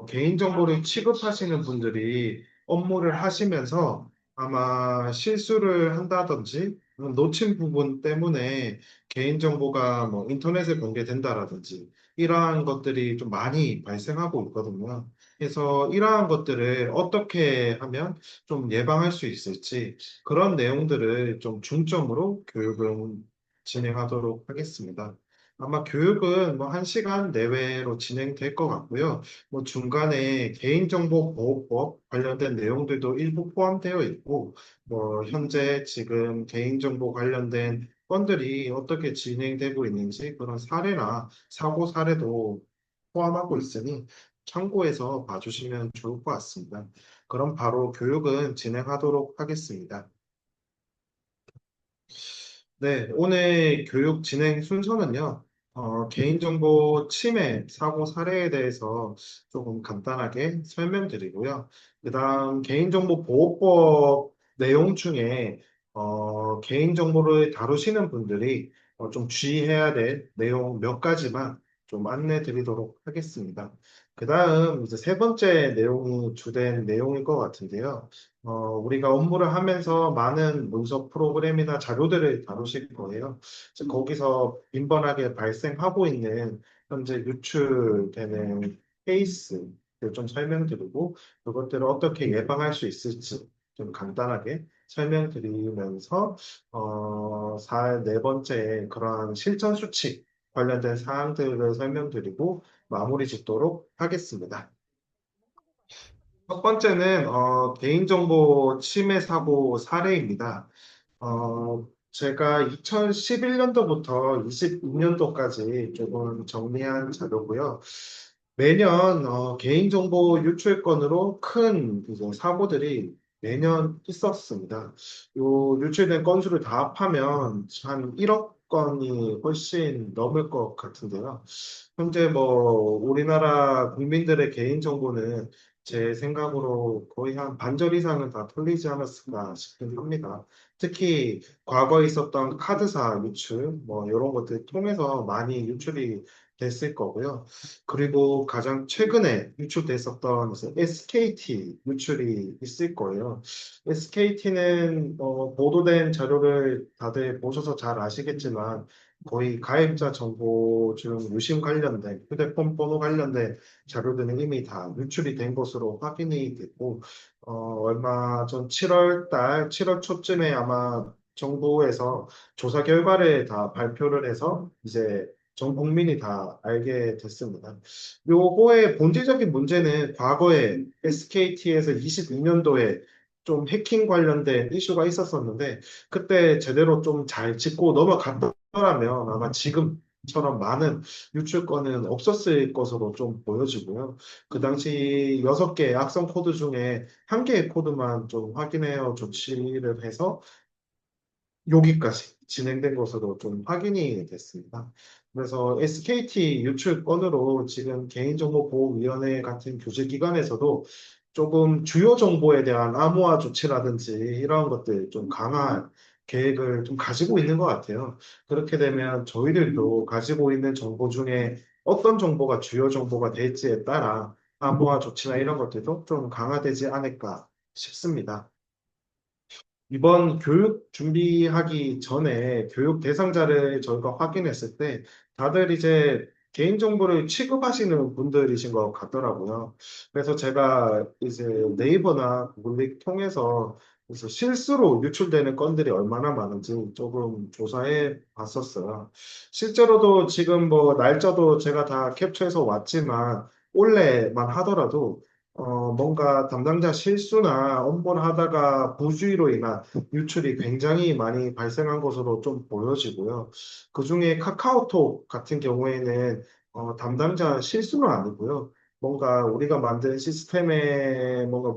개인정보를 취급하시는 분들이 업무를 하시면서 아마 실수를 한다든지 놓친 부분 때문에 개인정보가 뭐 인터넷에 공개된다라든지 이러한 것들이 좀 많이 발생하고 있거든요. 그래서 이러한 것들을 어떻게 하면 좀 예방할 수 있을지 그런 내용들을 좀 중점으로 교육을 진행하도록 하겠습니다. 아마 교육은 뭐 1시간 내외로 진행될 것 같고요. 뭐 중간에 개인정보보호법 관련된 내용들도 일부 포함되어 있고, 뭐 현재 지금 개인정보 관련된 건들이 어떻게 진행되고 있는지 그런 사례나 사고 사례도 포함하고 있으니 참고해서 봐주시면 좋을 것 같습니다. 그럼 바로 교육은 진행하도록 하겠습니다. 네, 오늘 교육 진행 순서는요, 개인정보 침해 사고 사례에 대해서 조금 간단하게 설명드리고요. 그다음 개인정보 보호법 내용 중에 개인정보를 다루시는 분들이 좀 주의해야 될 내용 몇 가지만 좀 안내 드리도록 하겠습니다. 그다음 이제 세 번째 내용이 주된 내용일 것 같은데요. 우리가 업무를 하면서 많은 문서 프로그램이나 자료들을 다루실 거예요. 즉, 거기서 빈번하게 발생하고 있는 현재 유출되는 케이스를 좀 설명드리고 그것들을 어떻게 예방할 수 있을지 좀 간단하게 설명드리면서 네 번째 그러한 실천 수칙 관련된 사항들을 설명드리고 마무리 짓도록 하겠습니다. 첫 번째는 개인정보 침해 사고 사례입니다. 제가 2011년도부터 22년도까지 조금 정리한 자료고요. 매년 개인정보 유출 건으로 큰 이제 사고들이 매년 있었습니다. 요 유출된 건수를 다 합하면 한 1억 건이 훨씬 넘을 것 같은데요. 현재 뭐 우리나라 국민들의 개인정보는 제 생각으로 거의 한 반절 이상은 다 털리지 않았을까 싶긴 합니다. 특히 과거에 있었던 카드사 유출, 뭐 이런 것들 통해서 많이 유출이 됐을 거고요. 그리고 가장 최근에 유출됐었던 SKT 유출이 있을 거예요. SKT는 보도된 자료를 다들 보셔서 잘 아시겠지만 거의 가입자 정보 중 유심 관련된 휴대폰 번호 관련된 자료들은 이미 다 유출이 된 것으로 확인이 됐고, 얼마 전 7월 달, 7월 초쯤에 아마 정부에서 조사 결과를 다 발표를 해서 이제 전 국민이 다 알게 됐습니다. 요거의 본질적인 문제는 과거에 SKT에서 22년도에 좀 해킹 관련된 이슈가 있었었는데, 그때 제대로 좀 잘 짚고 넘어갔더라면 아마 지금처럼 많은 유출권은 없었을 것으로 좀 보여지고요. 그 당시 6개의 악성 코드 중에 한 개의 코드만 좀 확인해서 조치를 해서 여기까지 진행된 것으로 좀 확인이 됐습니다. 그래서 SKT 유출 건으로 지금 개인정보보호위원회 같은 교제기관에서도 조금 주요 정보에 대한 암호화 조치라든지 이런 것들 좀 강화할 계획을 좀 가지고 있는 것 같아요. 그렇게 되면 저희들도 가지고 있는 정보 중에 어떤 정보가 주요 정보가 될지에 따라 암호화 조치나 이런 것들도 좀 강화되지 않을까 싶습니다. 이번 교육 준비하기 전에 교육 대상자를 저희가 확인했을 때 다들 이제 개인정보를 취급하시는 분들이신 것 같더라고요. 그래서 제가 이제 네이버나 구글릭 통해서 그래서 실수로 유출되는 건들이 얼마나 많은지 조금 조사해 봤었어요. 실제로도 지금 뭐 날짜도 제가 다 캡처해서 왔지만 올해만 하더라도 뭔가 담당자 실수나 업무를 하다가 부주의로 인한 유출이 굉장히 많이 발생한 것으로 좀 보여지고요. 그중에 카카오톡 같은 경우에는 담당자 실수는 아니고요. 뭔가 우리가 만든 시스템에 뭔가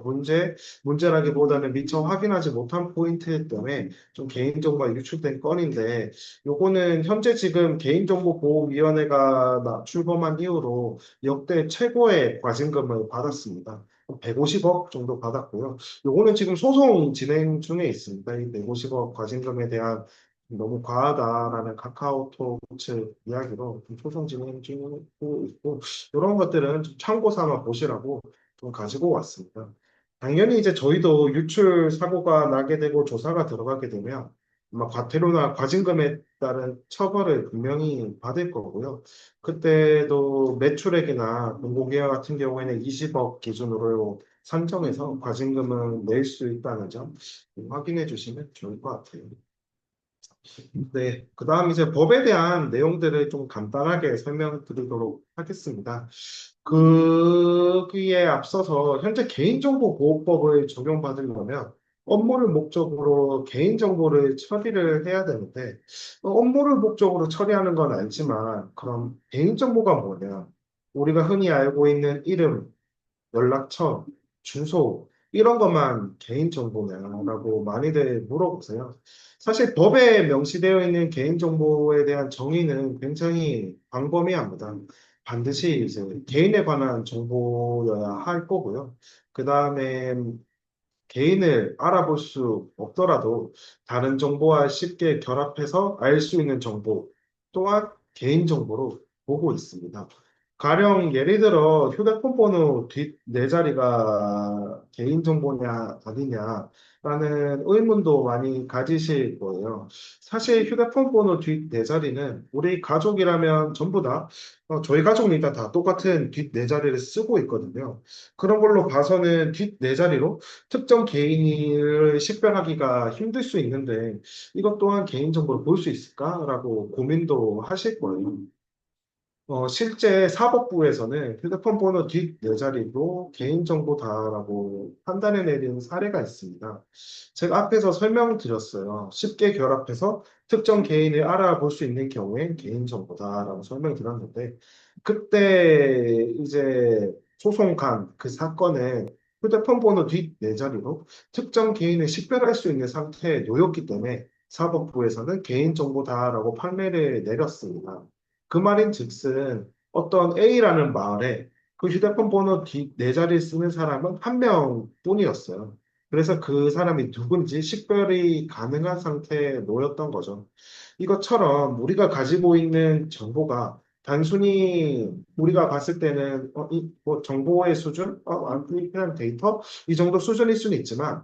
문제라기보다는 미처 확인하지 못한 포인트 때문에 좀 개인정보가 유출된 건인데, 요거는 현재 지금 개인정보보호위원회가 출범한 이후로 역대 최고의 과징금을 받았습니다. 150억 정도 받았고요. 요거는 지금 소송 진행 중에 있습니다. 이 150억 과징금에 대한 너무 과하다라는 카카오톡 측 이야기로 좀 소송 진행 중이고 있고 이런 것들은 좀 참고 삼아 보시라고 좀 가지고 왔습니다. 당연히 이제 저희도 유출 사고가 나게 되고 조사가 들어가게 되면 아마 과태료나 과징금에 따른 처벌을 분명히 받을 거고요. 그때도 매출액이나 공고기업 같은 경우에는 20억 기준으로 산정해서 과징금을 낼 수 있다는 점 확인해 주시면 좋을 것 같아요. 네, 그 다음 이제 법에 대한 내용들을 좀 간단하게 설명드리도록 하겠습니다. 그기에 앞서서 현재 개인정보보호법을 적용받으려면 업무를 목적으로 개인정보를 처리를 해야 되는데 업무를 목적으로 처리하는 건 알지만 그럼 개인정보가 뭐냐? 우리가 흔히 알고 있는 이름, 연락처, 주소, 이런 것만 개인정보냐라고 많이들 물어보세요. 사실 법에 명시되어 있는 개인정보에 대한 정의는 굉장히 광범위합니다. 반드시 이제 개인에 관한 정보여야 할 거고요. 그 다음에 개인을 알아볼 수 없더라도 다른 정보와 쉽게 결합해서 알 수 있는 정보 또한 개인정보로 보고 있습니다. 가령 예를 들어 휴대폰 번호 뒷 네 자리가 개인정보냐 아니냐라는 의문도 많이 가지실 거예요. 사실 휴대폰 번호 뒷 네 자리는 우리 가족이라면 전부 다 저희 가족은 일단 다 똑같은 뒷 네 자리를 쓰고 있거든요. 그런 걸로 봐서는 뒷 네 자리로 특정 개인을 식별하기가 힘들 수 있는데 이것 또한 개인정보를 볼 수 있을까라고 고민도 하실 거예요. 실제 사법부에서는 휴대폰 번호 뒷 네 자리도 개인정보다라고 판단해 내린 사례가 있습니다. 제가 앞에서 설명드렸어요. 쉽게 결합해서 특정 개인을 알아볼 수 있는 경우엔 개인정보다라고 설명드렸는데, 그때 이제 소송간 그 사건은 휴대폰 번호 뒷 네 자리로 특정 개인을 식별할 수 있는 상태에 놓였기 때문에 사법부에서는 개인정보다라고 판례를 내렸습니다. 그 말인 즉슨 어떤 A라는 마을에 그 휴대폰 번호 뒷 네 자리를 쓰는 사람은 한 명뿐이었어요. 그래서 그 사람이 누군지 식별이 가능한 상태에 놓였던 거죠. 이것처럼 우리가 가지고 있는 정보가 단순히 우리가 봤을 때는 뭐 정보의 수준, 안 투입한 데이터 이 정도 수준일 수는 있지만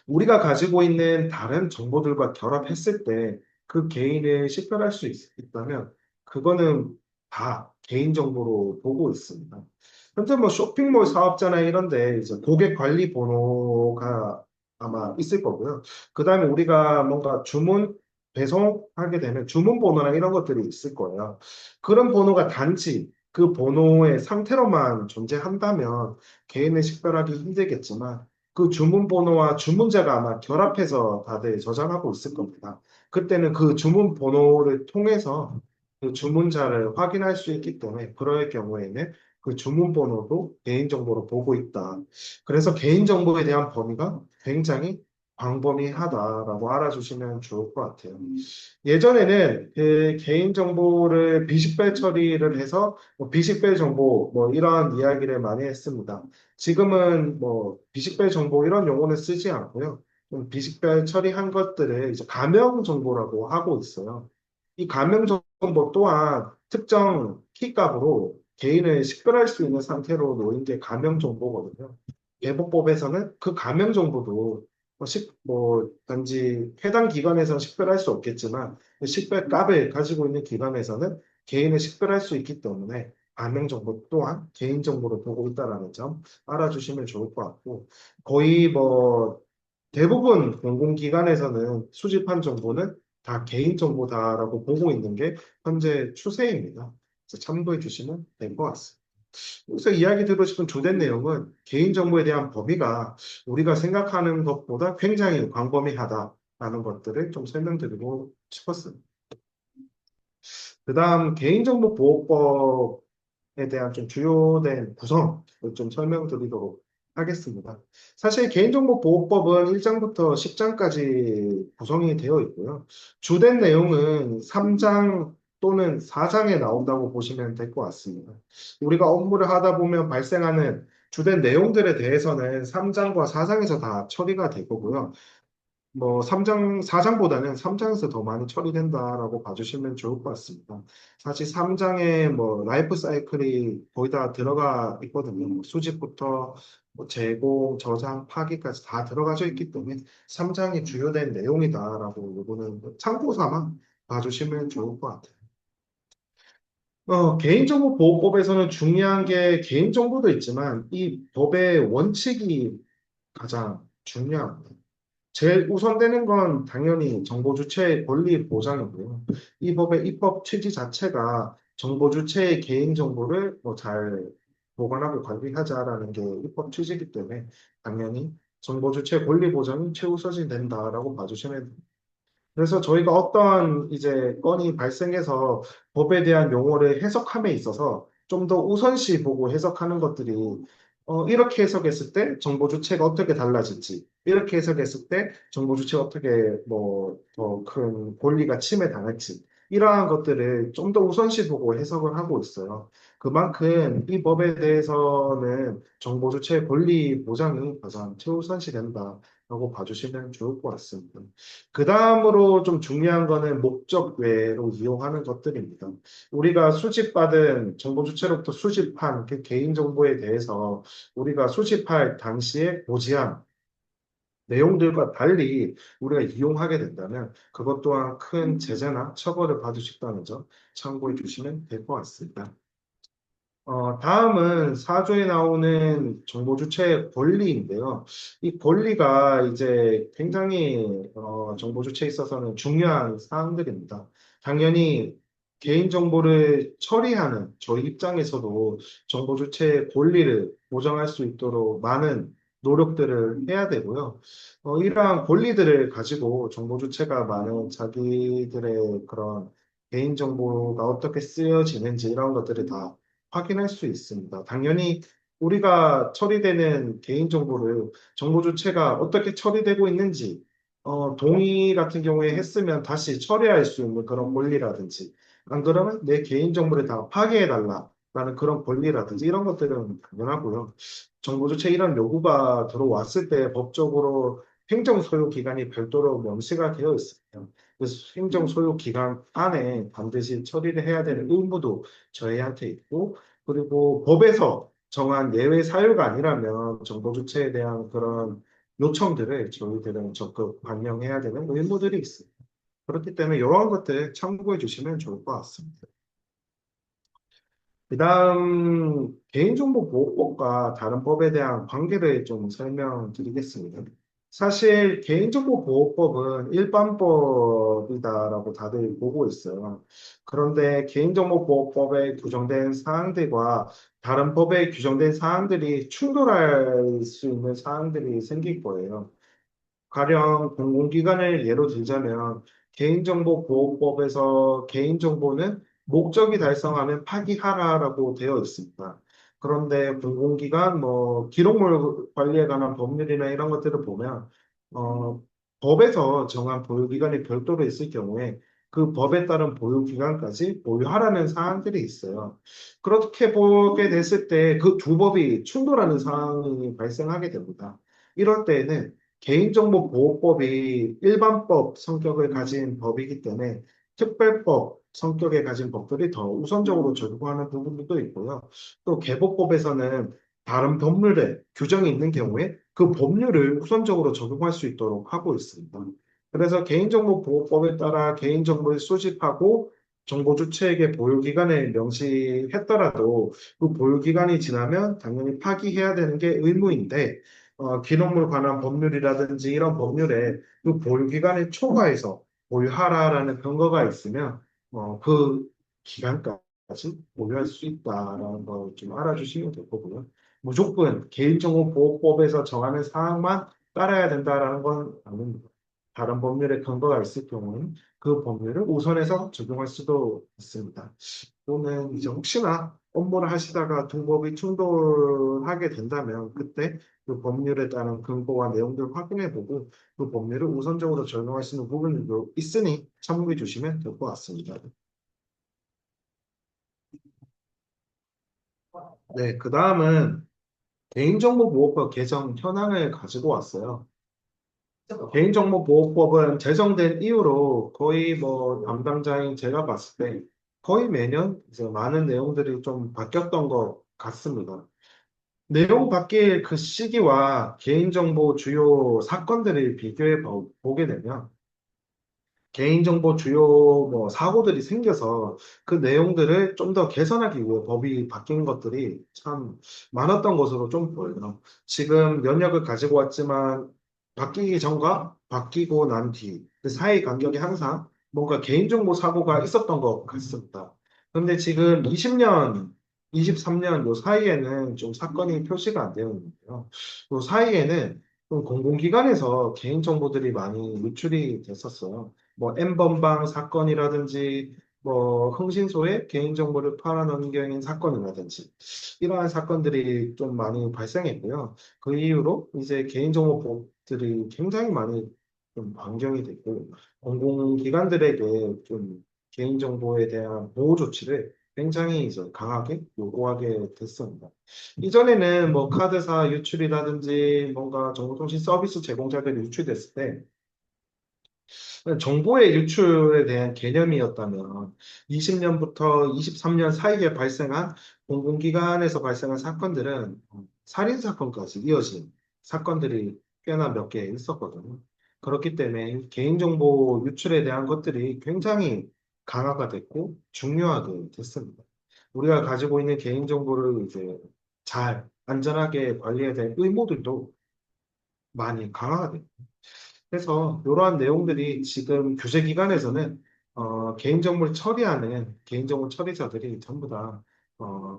우리가 가지고 있는 다른 정보들과 결합했을 때 그 개인을 식별할 수 있다면 그거는 다 개인정보로 보고 있습니다. 현재 뭐 쇼핑몰 사업자나 이런데 이제 고객 관리 번호가 아마 있을 거고요. 그 다음에 우리가 뭔가 주문, 배송하게 되면 주문 번호나 이런 것들이 있을 거예요. 그런 번호가 단지 그 번호의 상태로만 존재한다면 개인을 식별하기 힘들겠지만 그 주문 번호와 주문자가 아마 결합해서 다들 저장하고 있을 겁니다. 그때는 그 주문 번호를 통해서 그 주문자를 확인할 수 있기 때문에 그럴 경우에는 그 주문 번호도 개인정보로 보고 있다. 그래서 개인정보에 대한 범위가 굉장히 광범위하다라고 알아주시면 좋을 것 같아요. 예전에는 그 개인정보를 비식별 처리를 해서 뭐 비식별 정보 뭐 이러한 이야기를 많이 했습니다. 지금은 뭐 비식별 정보 이런 용어는 쓰지 않고요. 좀 비식별 처리한 것들을 이제 가명 정보라고 하고 있어요. 이 가명 정보 또한 특정 키값으로 개인을 식별할 수 있는 상태로 놓인 게 가명 정보거든요. 예보법에서는 그 가명 정보도 단지 해당 기관에서는 식별할 수 없겠지만 그 식별값을 가지고 있는 기관에서는 개인을 식별할 수 있기 때문에 가명 정보 또한 개인 정보로 보고 있다는 점 알아주시면 좋을 것 같고 거의 뭐 대부분 공공기관에서는 수집한 정보는 다 개인 정보다라고 보고 있는 게 현재 추세입니다. 그래서 참고해 주시면 될 것 같습니다. 여기서 이야기 드리고 싶은 주된 내용은 개인정보에 대한 범위가 우리가 생각하는 것보다 굉장히 광범위하다라는 것들을 좀 설명드리고 싶었습니다. 그 다음 개인정보보호법에 대한 좀 주요된 구성을 좀 설명드리도록 하겠습니다. 사실 개인정보보호법은 1장부터 10장까지 구성이 되어 있고요. 주된 내용은 3장 또는 4장에 나온다고 보시면 될 것 같습니다. 우리가 업무를 하다 보면 발생하는 주된 내용들에 대해서는 3장과 4장에서 다 처리가 될 거고요. 뭐 3장, 4장보다는 3장에서 더 많이 처리된다라고 봐주시면 좋을 것 같습니다. 사실 3장에 뭐 라이프 사이클이 거의 다 들어가 있거든요. 뭐 수집부터 뭐 제공, 저장, 파기까지 다 들어가져 있기 때문에 3장이 주요된 내용이다라고 이거는 참고 삼아 봐주시면 좋을 것 같아요. 개인정보보호법에서는 중요한 게 개인정보도 있지만 이 법의 원칙이 가장 중요합니다. 제일 우선되는 건 당연히 정보 주체의 권리 보장이고요. 이 법의 입법 취지 자체가 정보 주체의 개인 정보를 뭐 잘 보관하고 관리하자라는 게 입법 취지이기 때문에 당연히 정보 주체 권리 보장이 최우선이 된다라고 봐주시면 됩니다. 그래서 저희가 어떠한 이제 건이 발생해서 법에 대한 용어를 해석함에 있어서 좀 더 우선시 보고 해석하는 것들이 이렇게 해석했을 때 정보 주체가 어떻게 달라질지, 이렇게 해석했을 때 정보 주체가 어떻게 뭐 더 큰 권리가 침해당할지 이러한 것들을 좀 더 우선시 보고 해석을 하고 있어요. 그만큼 이 법에 대해서는 정보 주체의 권리 보장이 가장 최우선시 된다라고 봐주시면 좋을 것 같습니다. 그 다음으로 좀 중요한 거는 목적 외로 이용하는 것들입니다. 우리가 수집받은 정보 주체로부터 수집한 그 개인정보에 대해서 우리가 수집할 당시에 고지한 내용들과 달리 우리가 이용하게 된다면 그것 또한 큰 제재나 처벌을 받을 수 있다는 점 참고해 주시면 될 것 같습니다. 다음은 사조에 나오는 정보 주체의 권리인데요. 이 권리가 이제 굉장히 정보 주체에 있어서는 중요한 사항들입니다. 당연히 개인정보를 처리하는 저희 입장에서도 정보 주체의 권리를 보장할 수 있도록 많은 노력들을 해야 되고요. 이러한 권리들을 가지고 정보 주체가 많은 자기들의 그런 개인정보가 어떻게 쓰여지는지 이런 것들을 다 확인할 수 있습니다. 당연히 우리가 처리되는 개인정보를 정보 주체가 어떻게 처리되고 있는지, 동의 같은 경우에 했으면 다시 처리할 수 있는 그런 권리라든지, 안 그러면 내 개인정보를 다 파괴해달라라는 그런 권리라든지 이런 것들은 당연하고요. 정보 주체 이런 요구가 들어왔을 때 법적으로 행정 소요 기간이 별도로 명시가 되어 있습니다. 그래서 행정 소요 기간 안에 반드시 처리를 해야 되는 의무도 저희한테 있고, 그리고 법에서 정한 예외 사유가 아니라면 정보 주체에 대한 그런 요청들을 저희들은 적극 반영해야 되는 의무들이 있습니다. 그렇기 때문에 이러한 것들 참고해 주시면 좋을 것 같습니다. 그다음 개인정보보호법과 다른 법에 대한 관계를 좀 설명드리겠습니다. 사실 개인정보보호법은 일반법이다라고 다들 보고 있어요. 그런데 개인정보보호법에 규정된 사항들과 다른 법에 규정된 사항들이 충돌할 수 있는 사항들이 생길 거예요. 가령 공공기관을 예로 들자면 개인정보보호법에서 개인정보는 목적이 달성하면 파기하라라고 되어 있습니다. 그런데 공공기관 뭐 기록물 관리에 관한 법률이나 이런 것들을 보면 어, 법에서 정한 보유기간이 별도로 있을 경우에 그 법에 따른 보유기간까지 보유하라는 사항들이 있어요. 그렇게 보게 됐을 때 그 두 법이 충돌하는 상황이 발생하게 됩니다. 이럴 때에는 개인정보보호법이 일반법 성격을 가진 법이기 때문에 특별법 성격에 가진 법들이 더 우선적으로 적용하는 부분도 있고요. 또 개보법에서는 다른 법률에 규정이 있는 경우에 그 법률을 우선적으로 적용할 수 있도록 하고 있습니다. 그래서 개인정보보호법에 따라 개인정보를 수집하고 정보 주체에게 보유기간을 명시했더라도 그 보유기간이 지나면 당연히 파기해야 되는 게 의무인데 기록물 관한 법률이라든지 이런 법률에 그 보유 기간을 초과해서 보유하라라는 근거가 있으면 그 기간까지 보유할 수 있다라는 걸 좀 알아주시면 될 거고요. 무조건 개인정보보호법에서 정하는 사항만 따라야 된다라는 건 아닙니다. 다른 법률의 근거가 있을 경우는 그 법률을 우선해서 적용할 수도 있습니다. 또는 이제 혹시나 업무를 하시다가 두 법이 충돌하게 된다면 그때 그 법률에 따른 근거와 내용들을 확인해보고 그 법률을 우선적으로 적용할 수 있는 부분도 있으니 참고해 주시면 될 것 같습니다. 네, 그 다음은 개인정보보호법 개정 현황을 가지고 왔어요. 개인정보보호법은 제정된 이후로 거의 뭐 담당자인 제가 봤을 때 거의 매년 이제 많은 내용들이 좀 바뀌었던 것 같습니다. 내용 바뀔 그 시기와 개인정보 주요 사건들을 비교해 보게 되면 개인정보 주요 뭐 사고들이 생겨서 그 내용들을 좀 더 개선하기 위해 법이 바뀐 것들이 참 많았던 것으로 좀 보여요. 지금 연역을 가지고 왔지만 바뀌기 전과 바뀌고 난 뒤, 그 사이 간격이 항상 뭔가 개인정보 사고가 있었던 것 같습니다. 근데 지금 20년, 23년 요 사이에는 좀 사건이 표시가 안 되어 있는데요. 요 사이에는 좀 공공기관에서 개인정보들이 많이 유출이 됐었어요. 뭐 N번방 사건이라든지 뭐 흥신소에 개인정보를 팔아넘긴 사건이라든지 이러한 사건들이 좀 많이 발생했고요. 그 이후로 이제 개인정보법들이 굉장히 많이 좀 변경이 됐고 공공기관들에게 좀 개인정보에 대한 보호 조치를 굉장히 이제 강하게 요구하게 됐습니다. 이전에는 뭐 카드사 유출이라든지 뭔가 정보통신 서비스 제공자들이 유출됐을 때 정보의 유출에 대한 개념이었다면 20년부터 23년 사이에 발생한 공공기관에서 발생한 사건들은 살인 사건까지 이어진 사건들이 꽤나 몇 개 있었거든요. 그렇기 때문에 개인정보 유출에 대한 것들이 굉장히 강화가 됐고 중요하게 됐습니다. 우리가 가지고 있는 개인정보를 이제 잘 안전하게 관리해야 될 의무들도 많이 강화가 됐고 그래서 이러한 내용들이 지금 규제기관에서는 개인정보를 처리하는 개인정보 처리자들이 전부 다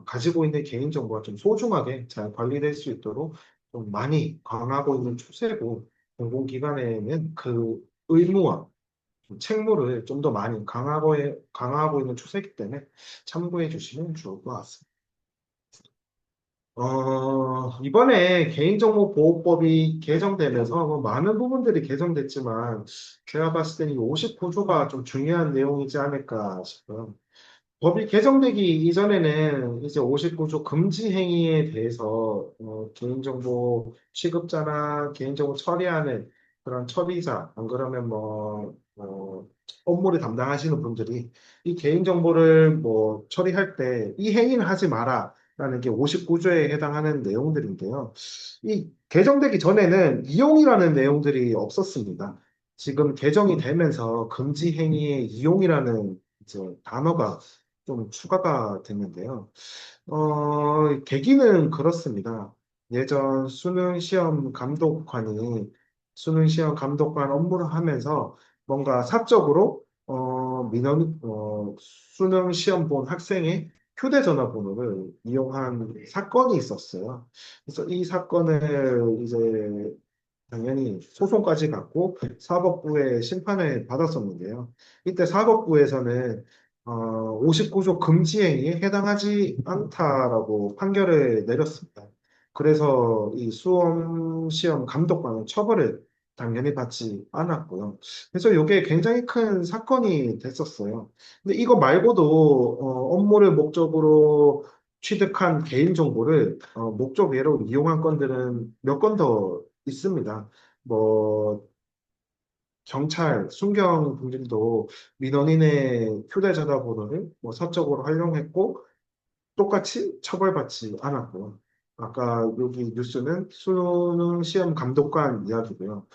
가지고 있는 개인정보가 좀 소중하게 잘 관리될 수 있도록 좀 많이 강화하고 있는 추세고 공공기관에는 그 의무와 좀 책무를 좀 더 많이 강화하고 있는 추세이기 때문에 참고해 주시면 좋을 것 같습니다. 이번에 개인정보보호법이 개정되면서 뭐 많은 부분들이 개정됐지만 제가 봤을 때는 이 59조가 좀 중요한 내용이지 않을까 싶어요. 법이 개정되기 이전에는 이제 59조 금지 행위에 대해서 개인정보 취급자나 개인정보 처리하는 그런 처리자, 안 그러면 업무를 담당하시는 분들이 이 개인정보를 뭐 처리할 때 이 행위를 하지 마라. 라는 게 59조에 해당하는 내용들인데요. 이 개정되기 전에는 이용이라는 내용들이 없었습니다. 지금 개정이 되면서 금지 행위의 이용이라는 이제 단어가 좀 추가가 됐는데요. 계기는 그렇습니다. 예전 수능 시험 감독관 업무를 하면서 뭔가 사적으로 수능 시험 본 학생의 휴대전화 번호를 이용한 사건이 있었어요. 그래서 이 사건을 이제 당연히 소송까지 갔고 사법부의 심판을 받았었는데요. 이때 사법부에서는 59조 금지 행위에 해당하지 않다라고 판결을 내렸습니다. 그래서 이 수험 시험 감독관은 처벌을 당연히 받지 않았고요. 그래서 이게 굉장히 큰 사건이 됐었어요. 근데 이거 말고도 업무를 목적으로 취득한 개인 정보를 목적 외로 이용한 건들은 몇 건 더 있습니다. 뭐 경찰, 순경 분들도 민원인의 휴대전화 번호를 뭐 사적으로 활용했고 똑같이 처벌받지 않았고요. 아까 여기 뉴스는 수능 시험 감독관 이야기고요.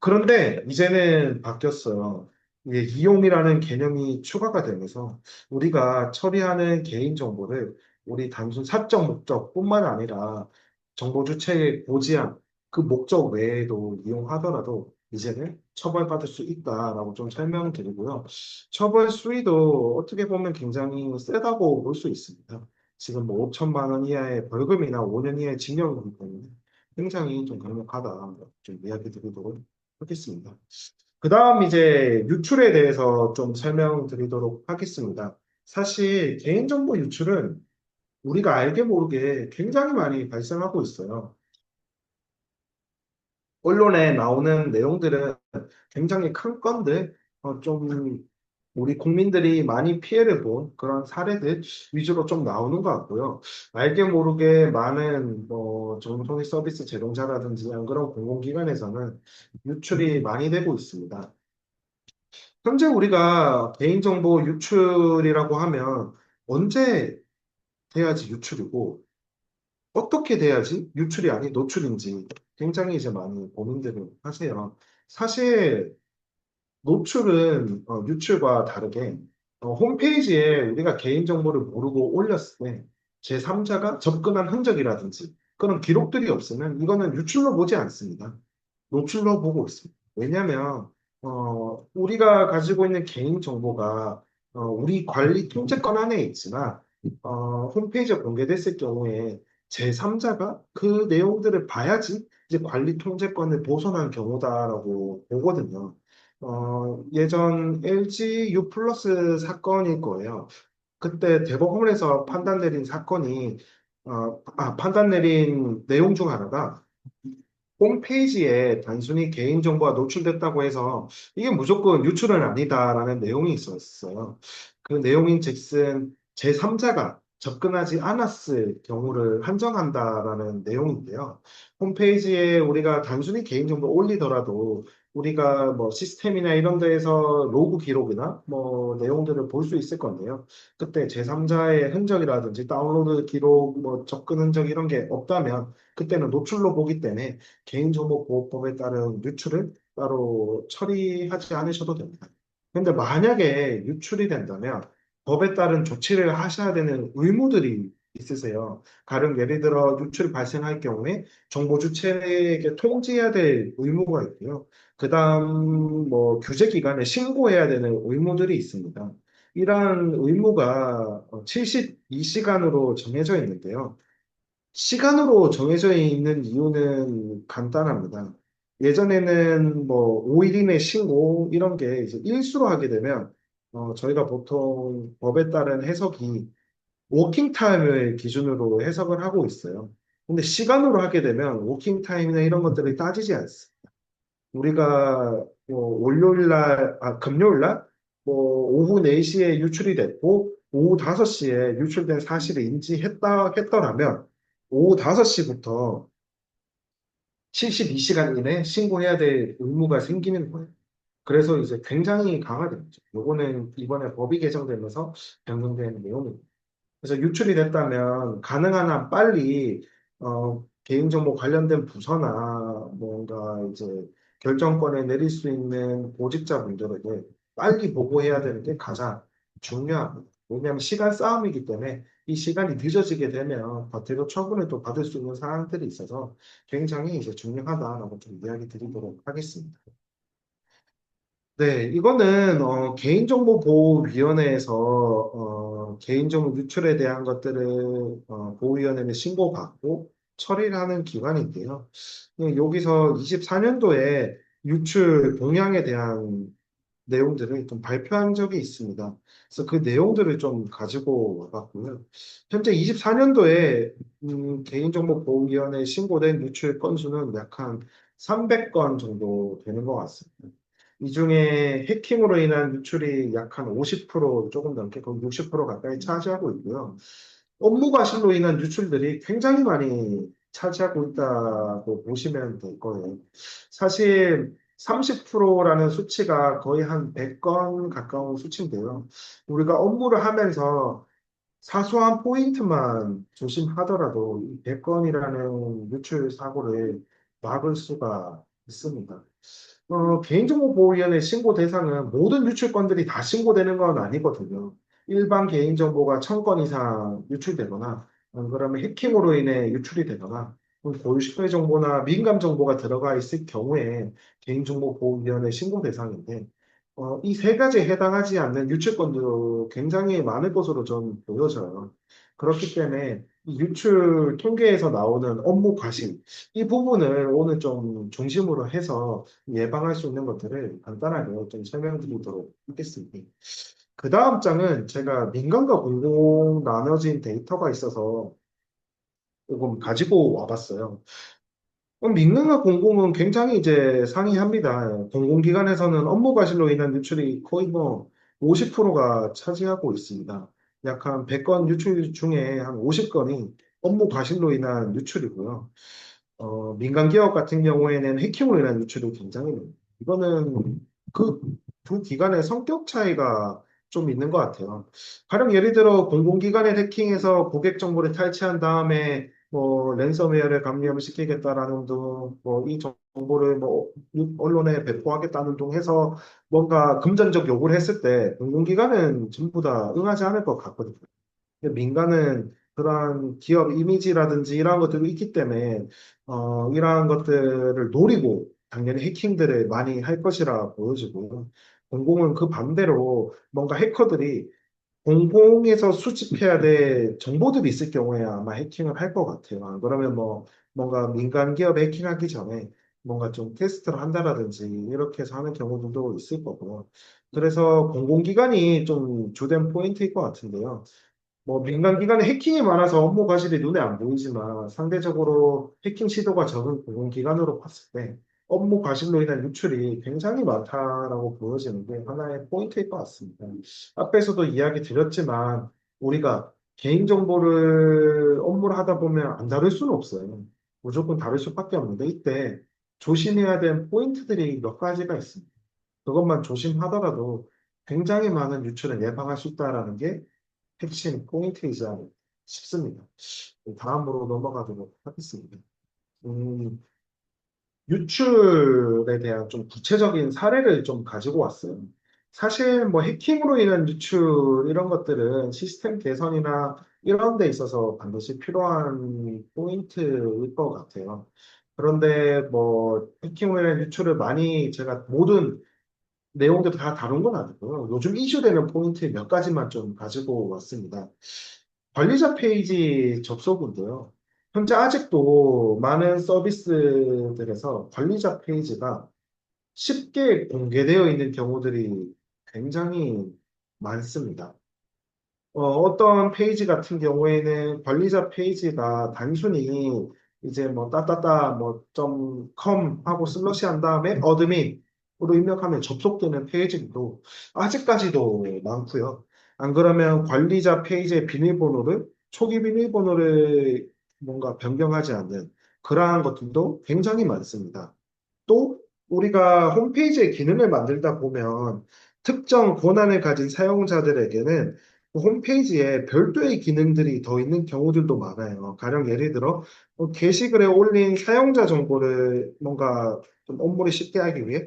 그런데 이제는 바뀌었어요. 이게 이용이라는 개념이 추가가 되면서 우리가 처리하는 개인정보를 우리 단순 사적 목적뿐만 아니라 정보 주체의 고지한 그 목적 외에도 이용하더라도 이제는 처벌받을 수 있다라고 좀 설명드리고요. 처벌 수위도 어떻게 보면 굉장히 세다고 볼 수 있습니다. 지금 뭐 5천만 원 이하의 벌금이나 5년 이하의 징역이기 때문에 굉장히 좀 강력하다 좀 이야기 드리도록 하겠습니다. 그 다음 이제 유출에 대해서 좀 설명드리도록 하겠습니다. 사실 개인정보 유출은 우리가 알게 모르게 굉장히 많이 발생하고 있어요. 언론에 나오는 내용들은 굉장히 큰 건데 좀 우리 국민들이 많이 피해를 본 그런 사례들 위주로 좀 나오는 것 같고요. 알게 모르게 많은 뭐 정통의 서비스 제공자라든지 그런 공공기관에서는 유출이 많이 되고 있습니다. 현재 우리가 개인정보 유출이라고 하면 언제 돼야지 유출이고 어떻게 돼야지 유출이 아닌 노출인지 굉장히 이제 많이 고민들을 하세요. 사실 노출은 유출과 다르게 홈페이지에 우리가 개인정보를 모르고 올렸을 때 제3자가 접근한 흔적이라든지 그런 기록들이 없으면 이거는 유출로 보지 않습니다. 노출로 보고 있습니다. 왜냐하면 우리가 가지고 있는 개인정보가 우리 관리 통제권 안에 있지만 홈페이지에 공개됐을 경우에 제3자가 그 내용들을 봐야지 이제 관리 통제권을 벗어난 경우다라고 보거든요. 예전 LG U 플러스 사건일 거예요. 그때 대법원에서 판단 내린 사건이, 판단 내린 내용 중 하나가 홈페이지에 단순히 개인정보가 노출됐다고 해서 이게 무조건 유출은 아니다라는 내용이 있었어요. 그 내용인 즉슨 제3자가 접근하지 않았을 경우를 한정한다라는 내용인데요. 홈페이지에 우리가 단순히 개인정보 올리더라도 우리가 뭐 시스템이나 이런 데에서 로그 기록이나 뭐 내용들을 볼 수 있을 건데요. 그때 제3자의 흔적이라든지 다운로드 기록, 뭐 접근 흔적 이런 게 없다면 그때는 노출로 보기 때문에 개인정보보호법에 따른 유출을 따로 처리하지 않으셔도 됩니다. 근데 만약에 유출이 된다면 법에 따른 조치를 하셔야 되는 의무들이 있으세요. 가령 예를 들어 유출이 발생할 경우에 정보 주체에게 통지해야 될 의무가 있고요. 그다음 뭐 규제 기관에 신고해야 되는 의무들이 있습니다. 이러한 의무가 72시간으로 정해져 있는데요. 시간으로 정해져 있는 이유는 간단합니다. 예전에는 뭐 5일 이내 신고 이런 게 이제 일수로 하게 되면 저희가 보통 법에 따른 해석이 워킹 타임을 기준으로 해석을 하고 있어요. 근데 시간으로 하게 되면 워킹 타임이나 이런 것들을 따지지 않습니다. 우리가 뭐 월요일 날, 금요일 날, 뭐 오후 4시에 유출이 됐고, 오후 5시에 유출된 사실을 했더라면, 오후 5시부터 72시간 이내 신고해야 될 의무가 생기는 거예요. 그래서 이제 굉장히 강화됩니다. 요거는 이번에 법이 개정되면서 변경된 내용입니다. 그래서 유출이 됐다면 가능한 한 빨리 개인정보 관련된 부서나 뭔가 이제 결정권을 내릴 수 있는 보직자분들에게 빨리 보고해야 되는 게 가장 중요합니다. 왜냐하면 시간 싸움이기 때문에 이 시간이 늦어지게 되면 과태료 처분을 또 받을 수 있는 사항들이 있어서 굉장히 이제 중요하다라고 좀 이야기 드리도록 하겠습니다. 네, 이거는 개인정보보호위원회에서 개인정보 유출에 대한 것들을 보호위원회에 신고받고 처리를 하는 기관인데요. 여기서 24년도에 유출 동향에 대한 내용들을 좀 발표한 적이 있습니다. 그래서 그 내용들을 좀 가지고 와봤고요. 현재 24년도에 개인정보보호위원회에 신고된 유출 건수는 약 한 300건 정도 되는 것 같습니다. 이 중에 해킹으로 인한 유출이 약 한 50% 조금 넘게 거의 60% 가까이 차지하고 있고요. 업무 과실로 인한 유출들이 굉장히 많이 차지하고 있다고 보시면 될 거예요. 사실 30%라는 수치가 거의 한 100건 가까운 수치인데요. 우리가 업무를 하면서 사소한 포인트만 조심하더라도 이 100건이라는 유출 사고를 막을 수가 있습니다. 개인정보보호위원회 신고 대상은 모든 유출건들이 다 신고되는 건 아니거든요. 일반 개인정보가 1000건 이상 유출되거나, 그러면 해킹으로 인해 유출이 되거나, 고유식별 정보나 민감 정보가 들어가 있을 경우에 개인정보보호위원회 신고 대상인데, 이 세 가지에 해당하지 않는 유출건도 굉장히 많을 것으로 좀 보여져요. 그렇기 때문에 이 유출 통계에서 나오는 업무 과실, 이 부분을 오늘 좀 중심으로 해서 예방할 수 있는 것들을 간단하게 좀 설명드리도록 하겠습니다. 그 다음 장은 제가 민간과 공공 나눠진 데이터가 있어서 조금 가지고 와봤어요. 민간과 공공은 굉장히 이제 상이합니다. 공공기관에서는 업무 과실로 인한 유출이 거의 뭐 50%가 차지하고 있습니다. 약 한 100건 유출 중에 한 50건이 업무 과실로 인한 유출이고요. 민간 기업 같은 경우에는 해킹으로 인한 유출도 굉장히 많아요. 이거는 그 두 기관의 성격 차이가 좀 있는 것 같아요. 가령 예를 들어 공공기관의 해킹해서 고객 정보를 탈취한 다음에 뭐 랜섬웨어를 감염을 시키겠다라는 등 뭐 이 정보를 뭐 언론에 배포하겠다는 등 해서 뭔가 금전적 요구를 했을 때 공공기관은 전부 다 응하지 않을 것 같거든요. 민간은 그러한 기업 이미지라든지 이러한 것들이 있기 때문에 이러한 것들을 노리고 당연히 해킹들을 많이 할 것이라 보여지고 공공은 그 반대로 뭔가 해커들이 공공에서 수집해야 될 정보들이 있을 경우에 아마 해킹을 할 것 같아요. 그러면 뭐 뭔가 민간 기업 해킹하기 전에 뭔가 좀 테스트를 한다라든지 이렇게 해서 하는 경우들도 있을 거고요. 그래서 공공기관이 좀 주된 포인트일 것 같은데요. 뭐 민간 기관에 해킹이 많아서 업무 과실이 눈에 안 보이지만 상대적으로 해킹 시도가 적은 공공기관으로 봤을 때 업무 과실로 인한 유출이 굉장히 많다라고 보여지는 게 하나의 포인트일 것 같습니다. 앞에서도 이야기 드렸지만 우리가 개인정보를 업무를 하다 보면 안 다룰 수는 없어요. 무조건 다룰 수밖에 없는데 이때 조심해야 될 포인트들이 몇 가지가 있습니다. 그것만 조심하더라도 굉장히 많은 유출을 예방할 수 있다라는 게 핵심 포인트이지 않을까 싶습니다. 다음으로 넘어가도록 하겠습니다. 음, 유출에 대한 좀 구체적인 사례를 좀 가지고 왔어요. 사실 뭐 해킹으로 인한 유출 이런 것들은 시스템 개선이나 이런 데 있어서 반드시 필요한 포인트일 것 같아요. 그런데 뭐 해킹으로 인한 유출을 많이 제가 모든 내용들 다 다룬 건 아니고요. 요즘 이슈되는 포인트 몇 가지만 좀 가지고 왔습니다. 관리자 페이지 접속인데요. 현재 아직도 많은 서비스들에서 관리자 페이지가 쉽게 공개되어 있는 경우들이 굉장히 많습니다. 어떤 페이지 같은 경우에는 관리자 페이지가 단순히 이제 뭐 따따따 뭐 .com 하고 슬러시 한 다음에 어드민으로 입력하면 접속되는 페이지도 아직까지도 많고요. 안 그러면 관리자 페이지의 비밀번호를 초기 비밀번호를 뭔가 변경하지 않는 그러한 것들도 굉장히 많습니다. 또 우리가 홈페이지의 기능을 만들다 보면 특정 권한을 가진 사용자들에게는 그 홈페이지에 별도의 기능들이 더 있는 경우들도 많아요. 가령 예를 들어 게시글에 올린 사용자 정보를 뭔가 좀 업무를 쉽게 하기 위해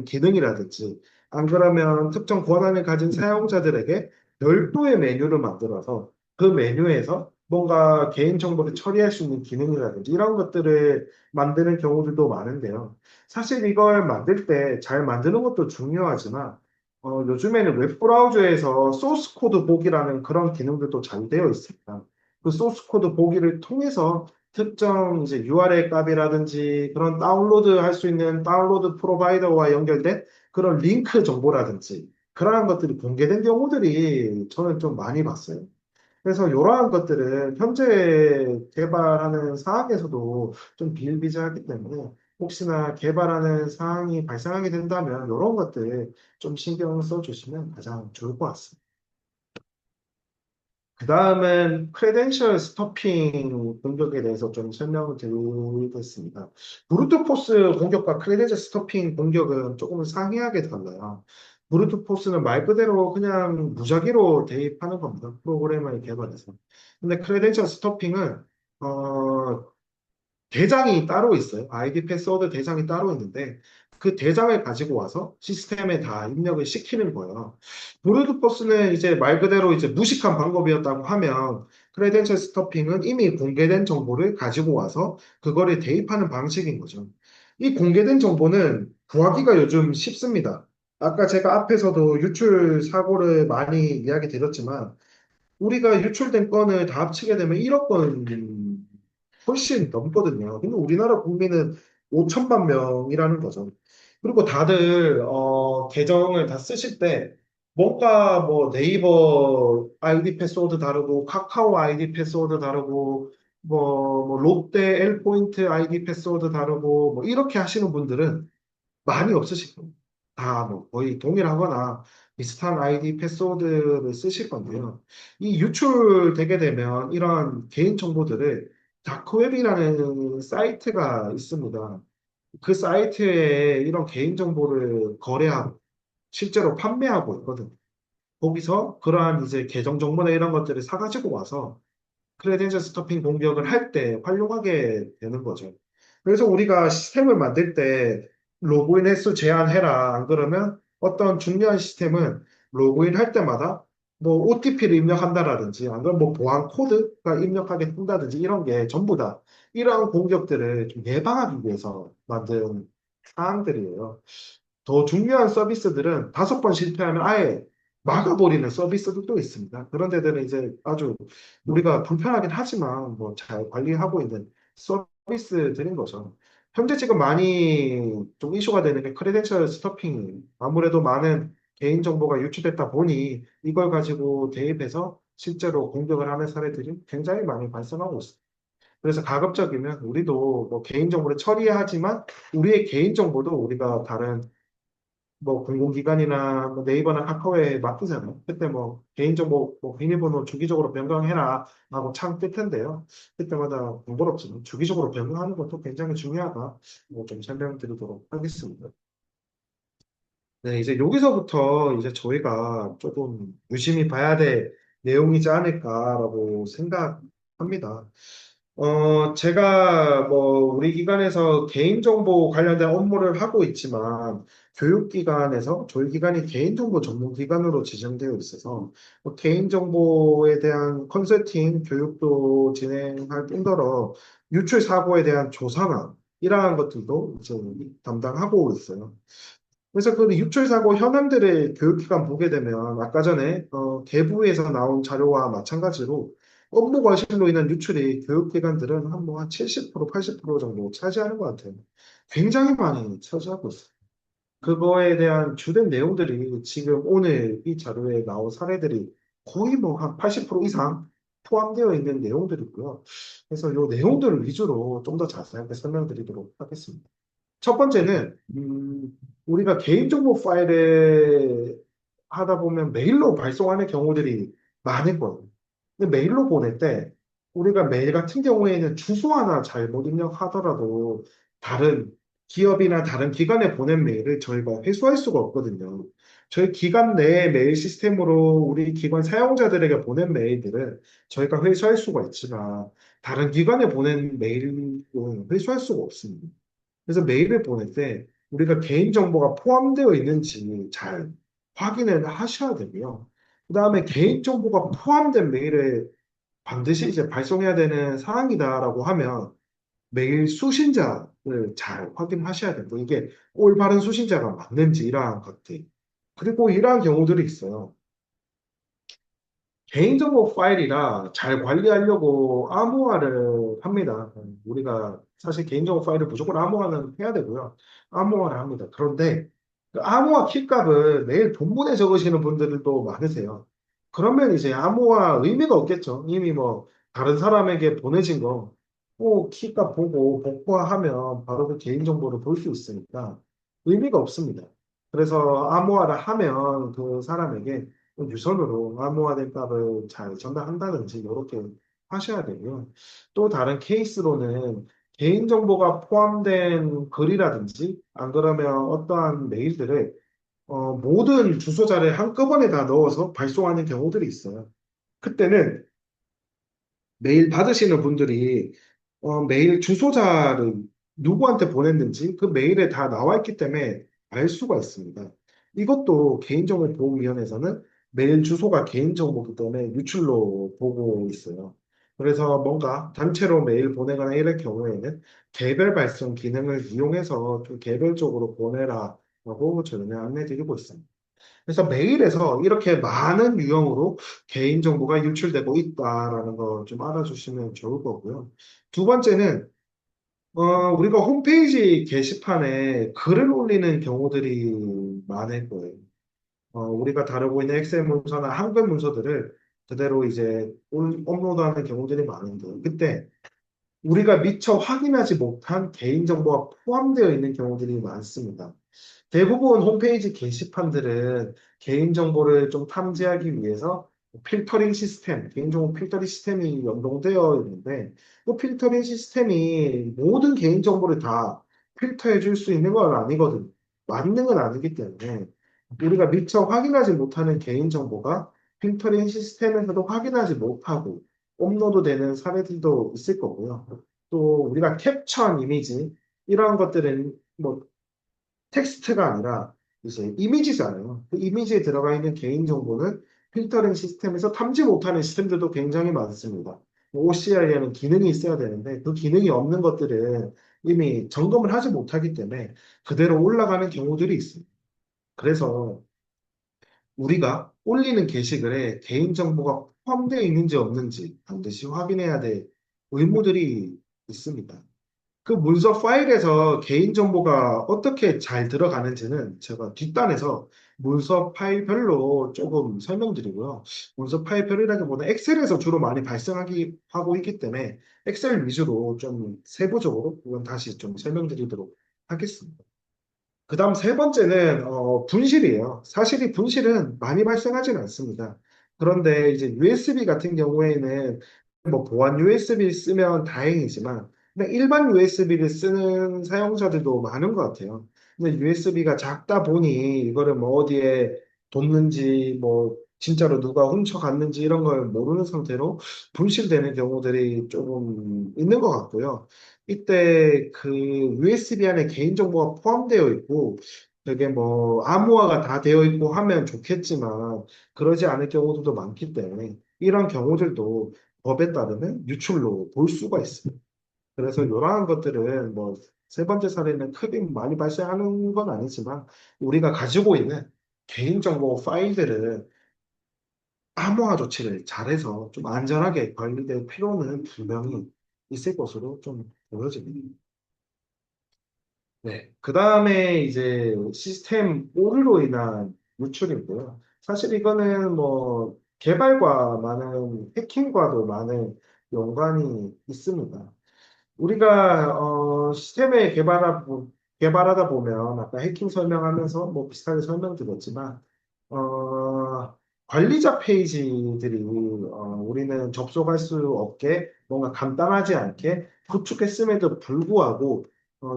기능이라든지 안 그러면 특정 권한을 가진 사용자들에게 별도의 메뉴를 만들어서 그 메뉴에서 뭔가 개인정보를 처리할 수 있는 기능이라든지 이런 것들을 만드는 경우들도 많은데요. 사실 이걸 만들 때 잘 만드는 것도 중요하지만 요즘에는 웹브라우저에서 소스 코드 보기라는 그런 기능들도 잘 되어 있습니다. 그 소스 코드 보기를 통해서 특정 이제 URL 값이라든지 그런 다운로드 할 수 있는 다운로드 프로바이더와 연결된 그런 링크 정보라든지 그러한 것들이 공개된 경우들이 저는 좀 많이 봤어요. 그래서 이러한 것들은 현재 개발하는 사항에서도 좀 비일비재하기 때문에 혹시나 개발하는 사항이 발생하게 된다면 이런 것들 좀 신경 써주시면 가장 좋을 것 같습니다. 그 다음은 크레덴셜 스토핑 공격에 대해서 좀 설명을 드리겠습니다. 브루트 포스 공격과 크레덴셜 스토핑 공격은 조금 상이하게 달라요. 브루트 포스는 말 그대로 그냥 무작위로 대입하는 겁니다. 프로그램을 개발해서. 근데 크레덴셜 스토핑은 어, 대장이 따로 있어요. 아이디 패스워드 대장이 따로 있는데 그 대장을 가지고 와서 시스템에 다 입력을 시키는 거예요. 브루트포스는 이제 말 그대로 이제 무식한 방법이었다고 하면 크레덴셜 스토핑은 이미 공개된 정보를 가지고 와서 그거를 대입하는 방식인 거죠. 이 공개된 정보는 구하기가 요즘 쉽습니다. 아까 제가 앞에서도 유출 사고를 많이 이야기 드렸지만 우리가 유출된 건을 다 합치게 되면 1억 건 훨씬 넘거든요. 근데 우리나라 국민은 5천만 명이라는 거죠. 그리고 다들 계정을 다 쓰실 때 뭔가 뭐 네이버 아이디 패스워드 다르고 카카오 아이디 패스워드 다르고 뭐 롯데 L포인트 아이디 패스워드 다르고 뭐 이렇게 하시는 분들은 많이 없으실 겁니다. 다 뭐 거의 동일하거나 비슷한 아이디 패스워드를 쓰실 건데요. 이 유출되게 되면 이런 개인 정보들을 다크웹이라는 사이트가 있습니다. 그 사이트에 이런 개인 정보를 거래하고 실제로 판매하고 있거든요. 거기서 그러한 이제 계정 정보나 이런 것들을 사가지고 와서 크레덴셜 스토핑 공격을 할 때 활용하게 되는 거죠. 그래서 우리가 시스템을 만들 때 로그인 횟수 제한해라. 안 그러면 어떤 중요한 시스템은 로그인 할 때마다 뭐 OTP를 입력한다라든지 안 그러면 뭐 보안 코드가 입력하게 한다든지 이런 게 전부 다 이러한 공격들을 좀 예방하기 위해서 만든 사항들이에요. 더 중요한 서비스들은 5번 실패하면 아예 막아버리는 서비스들도 있습니다. 그런 데들은 이제 아주 우리가 불편하긴 하지만 뭐 잘 관리하고 있는 서비스들인 거죠. 현재 지금 많이 좀 이슈가 되는 게 크레덴셜 스토핑. 아무래도 많은 개인정보가 유출됐다 보니 이걸 가지고 대입해서 실제로 공격을 하는 사례들이 굉장히 많이 발생하고 있습니다. 그래서 가급적이면 우리도 뭐 개인정보를 처리하지만 우리의 개인정보도 우리가 다른 뭐 공공기관이나 뭐 네이버나 카카오에 맡기잖아요. 그때 뭐 개인정보 뭐 비밀번호 주기적으로 변경해라 하고 참 뜰 텐데요. 그때마다 번거롭지만 주기적으로 변경하는 것도 굉장히 중요하다. 뭐 좀 설명드리도록 하겠습니다. 네, 이제 여기서부터 이제 저희가 조금 유심히 봐야 될 내용이지 않을까라고 생각합니다. 제가 뭐 우리 기관에서 개인정보 관련된 업무를 하고 있지만 교육기관에서 저희 기관이 개인정보 전문 기관으로 지정되어 있어서 뭐 개인정보에 대한 컨설팅 교육도 진행할 뿐더러 유출 사고에 대한 조사나 이러한 것들도 이제 담당하고 있어요. 그래서 그 유출 사고 현황들을 교육기관 보게 되면 아까 전에 개부에서 나온 자료와 마찬가지로 업무 과실로 인한 유출이 교육기관들은 한 70%, 80% 정도 차지하는 것 같아요. 굉장히 많이 차지하고 있어요. 그거에 대한 주된 내용들이 지금 오늘 이 자료에 나온 사례들이 거의 뭐 한 80% 이상 포함되어 있는 내용들이고요. 그래서 이 내용들을 위주로 좀 더 자세하게 설명드리도록 하겠습니다. 첫 번째는 우리가 개인정보 파일을 하다 보면 메일로 발송하는 경우들이 많을 거예요. 근데 메일로 보낼 때 우리가 메일 같은 경우에는 주소 하나 잘못 입력하더라도 다른 기업이나 다른 기관에 보낸 메일을 저희가 회수할 수가 없거든요. 저희 기관 내 메일 시스템으로 우리 기관 사용자들에게 보낸 메일들은 저희가 회수할 수가 있지만 다른 기관에 보낸 메일은 회수할 수가 없습니다. 그래서 메일을 보낼 때 우리가 개인정보가 포함되어 있는지 잘 확인을 하셔야 되고요. 그 다음에 개인정보가 포함된 메일을 반드시 이제 발송해야 되는 사항이다라고 하면 메일 수신자를 잘 확인하셔야 되고 이게 올바른 수신자가 맞는지 이러한 것들. 그리고 이러한 경우들이 있어요. 개인정보 파일이라 잘 관리하려고 암호화를 합니다. 우리가 사실 개인정보 파일을 무조건 암호화는 해야 되고요. 암호화를 합니다. 그런데 그 암호화 키값을 매일 본문에 적으시는 분들도 많으세요. 그러면 이제 암호화 의미가 없겠죠. 이미 뭐 다른 사람에게 보내진 거 꼭 키값 보고 복구하면 바로 그 개인정보를 볼 수 있으니까 의미가 없습니다. 그래서 암호화를 하면 그 사람에게 유선으로 암호화된 값을 잘 전달한다든지 이렇게 하셔야 되고요. 또 다른 케이스로는 개인정보가 포함된 글이라든지 안 그러면 어떠한 메일들을 모든 주소자를 한꺼번에 다 넣어서 발송하는 경우들이 있어요. 그때는 메일 받으시는 분들이 메일 주소자를 누구한테 보냈는지 그 메일에 다 나와 있기 때문에 알 수가 있습니다. 이것도 개인정보보호위원회에서는 메일 주소가 개인정보이기 때문에 유출로 보고 있어요. 그래서 뭔가 단체로 메일 보내거나 이럴 경우에는 개별 발송 기능을 이용해서 좀 개별적으로 보내라고 저희는 안내드리고 있습니다. 그래서 메일에서 이렇게 많은 유형으로 개인정보가 유출되고 있다라는 거 좀 알아주시면 좋을 거고요. 두 번째는 우리가 홈페이지 게시판에 글을 올리는 경우들이 많을 거예요. 우리가 다루고 있는 엑셀 문서나 한글 문서들을 그대로 이제 업로드하는 경우들이 많은데 그때 우리가 미처 확인하지 못한 개인정보가 포함되어 있는 경우들이 많습니다. 대부분 홈페이지 게시판들은 개인정보를 좀 탐지하기 위해서 필터링 시스템, 개인정보 필터링 시스템이 연동되어 있는데, 그 필터링 시스템이 모든 개인정보를 다 필터해 줄 수 있는 건 아니거든요. 맞는 건 아니기 때문에, 우리가 미처 확인하지 못하는 개인정보가 필터링 시스템에서도 확인하지 못하고, 업로드 되는 사례들도 있을 거고요. 또 우리가 캡처한 이미지, 이러한 것들은 뭐 텍스트가 아니라 이제 이미지잖아요. 그 이미지에 들어가 있는 개인 정보는 필터링 시스템에서 탐지 못하는 시스템들도 굉장히 많습니다. OCR에는 기능이 있어야 되는데 그 기능이 없는 것들은 이미 점검을 하지 못하기 때문에 그대로 올라가는 경우들이 있습니다. 그래서 우리가 올리는 게시글에 개인정보가 포함되어 있는지 없는지 반드시 확인해야 될 의무들이 있습니다. 그 문서 파일에서 개인정보가 어떻게 잘 들어가는지는 제가 뒷단에서 문서 파일별로 조금 설명드리고요. 문서 파일별이라기보다 엑셀에서 주로 많이 발생하기 하고 있기 때문에 엑셀 위주로 좀 세부적으로 그건 다시 좀 설명드리도록 하겠습니다. 그 다음 세 번째는 분실이에요. 사실 이 분실은 많이 발생하지는 않습니다. 그런데 이제 USB 같은 경우에는 뭐 보안 USB 쓰면 다행이지만 그냥 일반 USB를 쓰는 사용자들도 많은 것 같아요. 근데 USB가 작다 보니 이거를 뭐 어디에 뒀는지 뭐 진짜로 누가 훔쳐갔는지 이런 걸 모르는 상태로 분실되는 경우들이 조금 있는 것 같고요. 이때 그 USB 안에 개인정보가 포함되어 있고 되게 뭐 암호화가 다 되어 있고 하면 좋겠지만 그러지 않을 경우들도 많기 때문에 이런 경우들도 법에 따르면 유출로 볼 수가 있습니다. 그래서 이러한 것들은 뭐 세 번째 사례는 크게 많이 발생하는 건 아니지만 우리가 가지고 있는 개인정보 파일들을 암호화 조치를 잘해서 좀 안전하게 관리될 필요는 분명히 있을 것으로 좀 보여집니다. 네. 그 다음에 이제 시스템 오류로 인한 유출이고요. 사실 이거는 뭐 개발과 많은 해킹과도 많은 연관이 있습니다. 우리가 시스템을 개발하다 보면 아까 해킹 설명하면서 뭐 비슷하게 설명드렸지만 관리자 페이지들이 우리는 접속할 수 없게 뭔가 간단하지 않게 구축했음에도 불구하고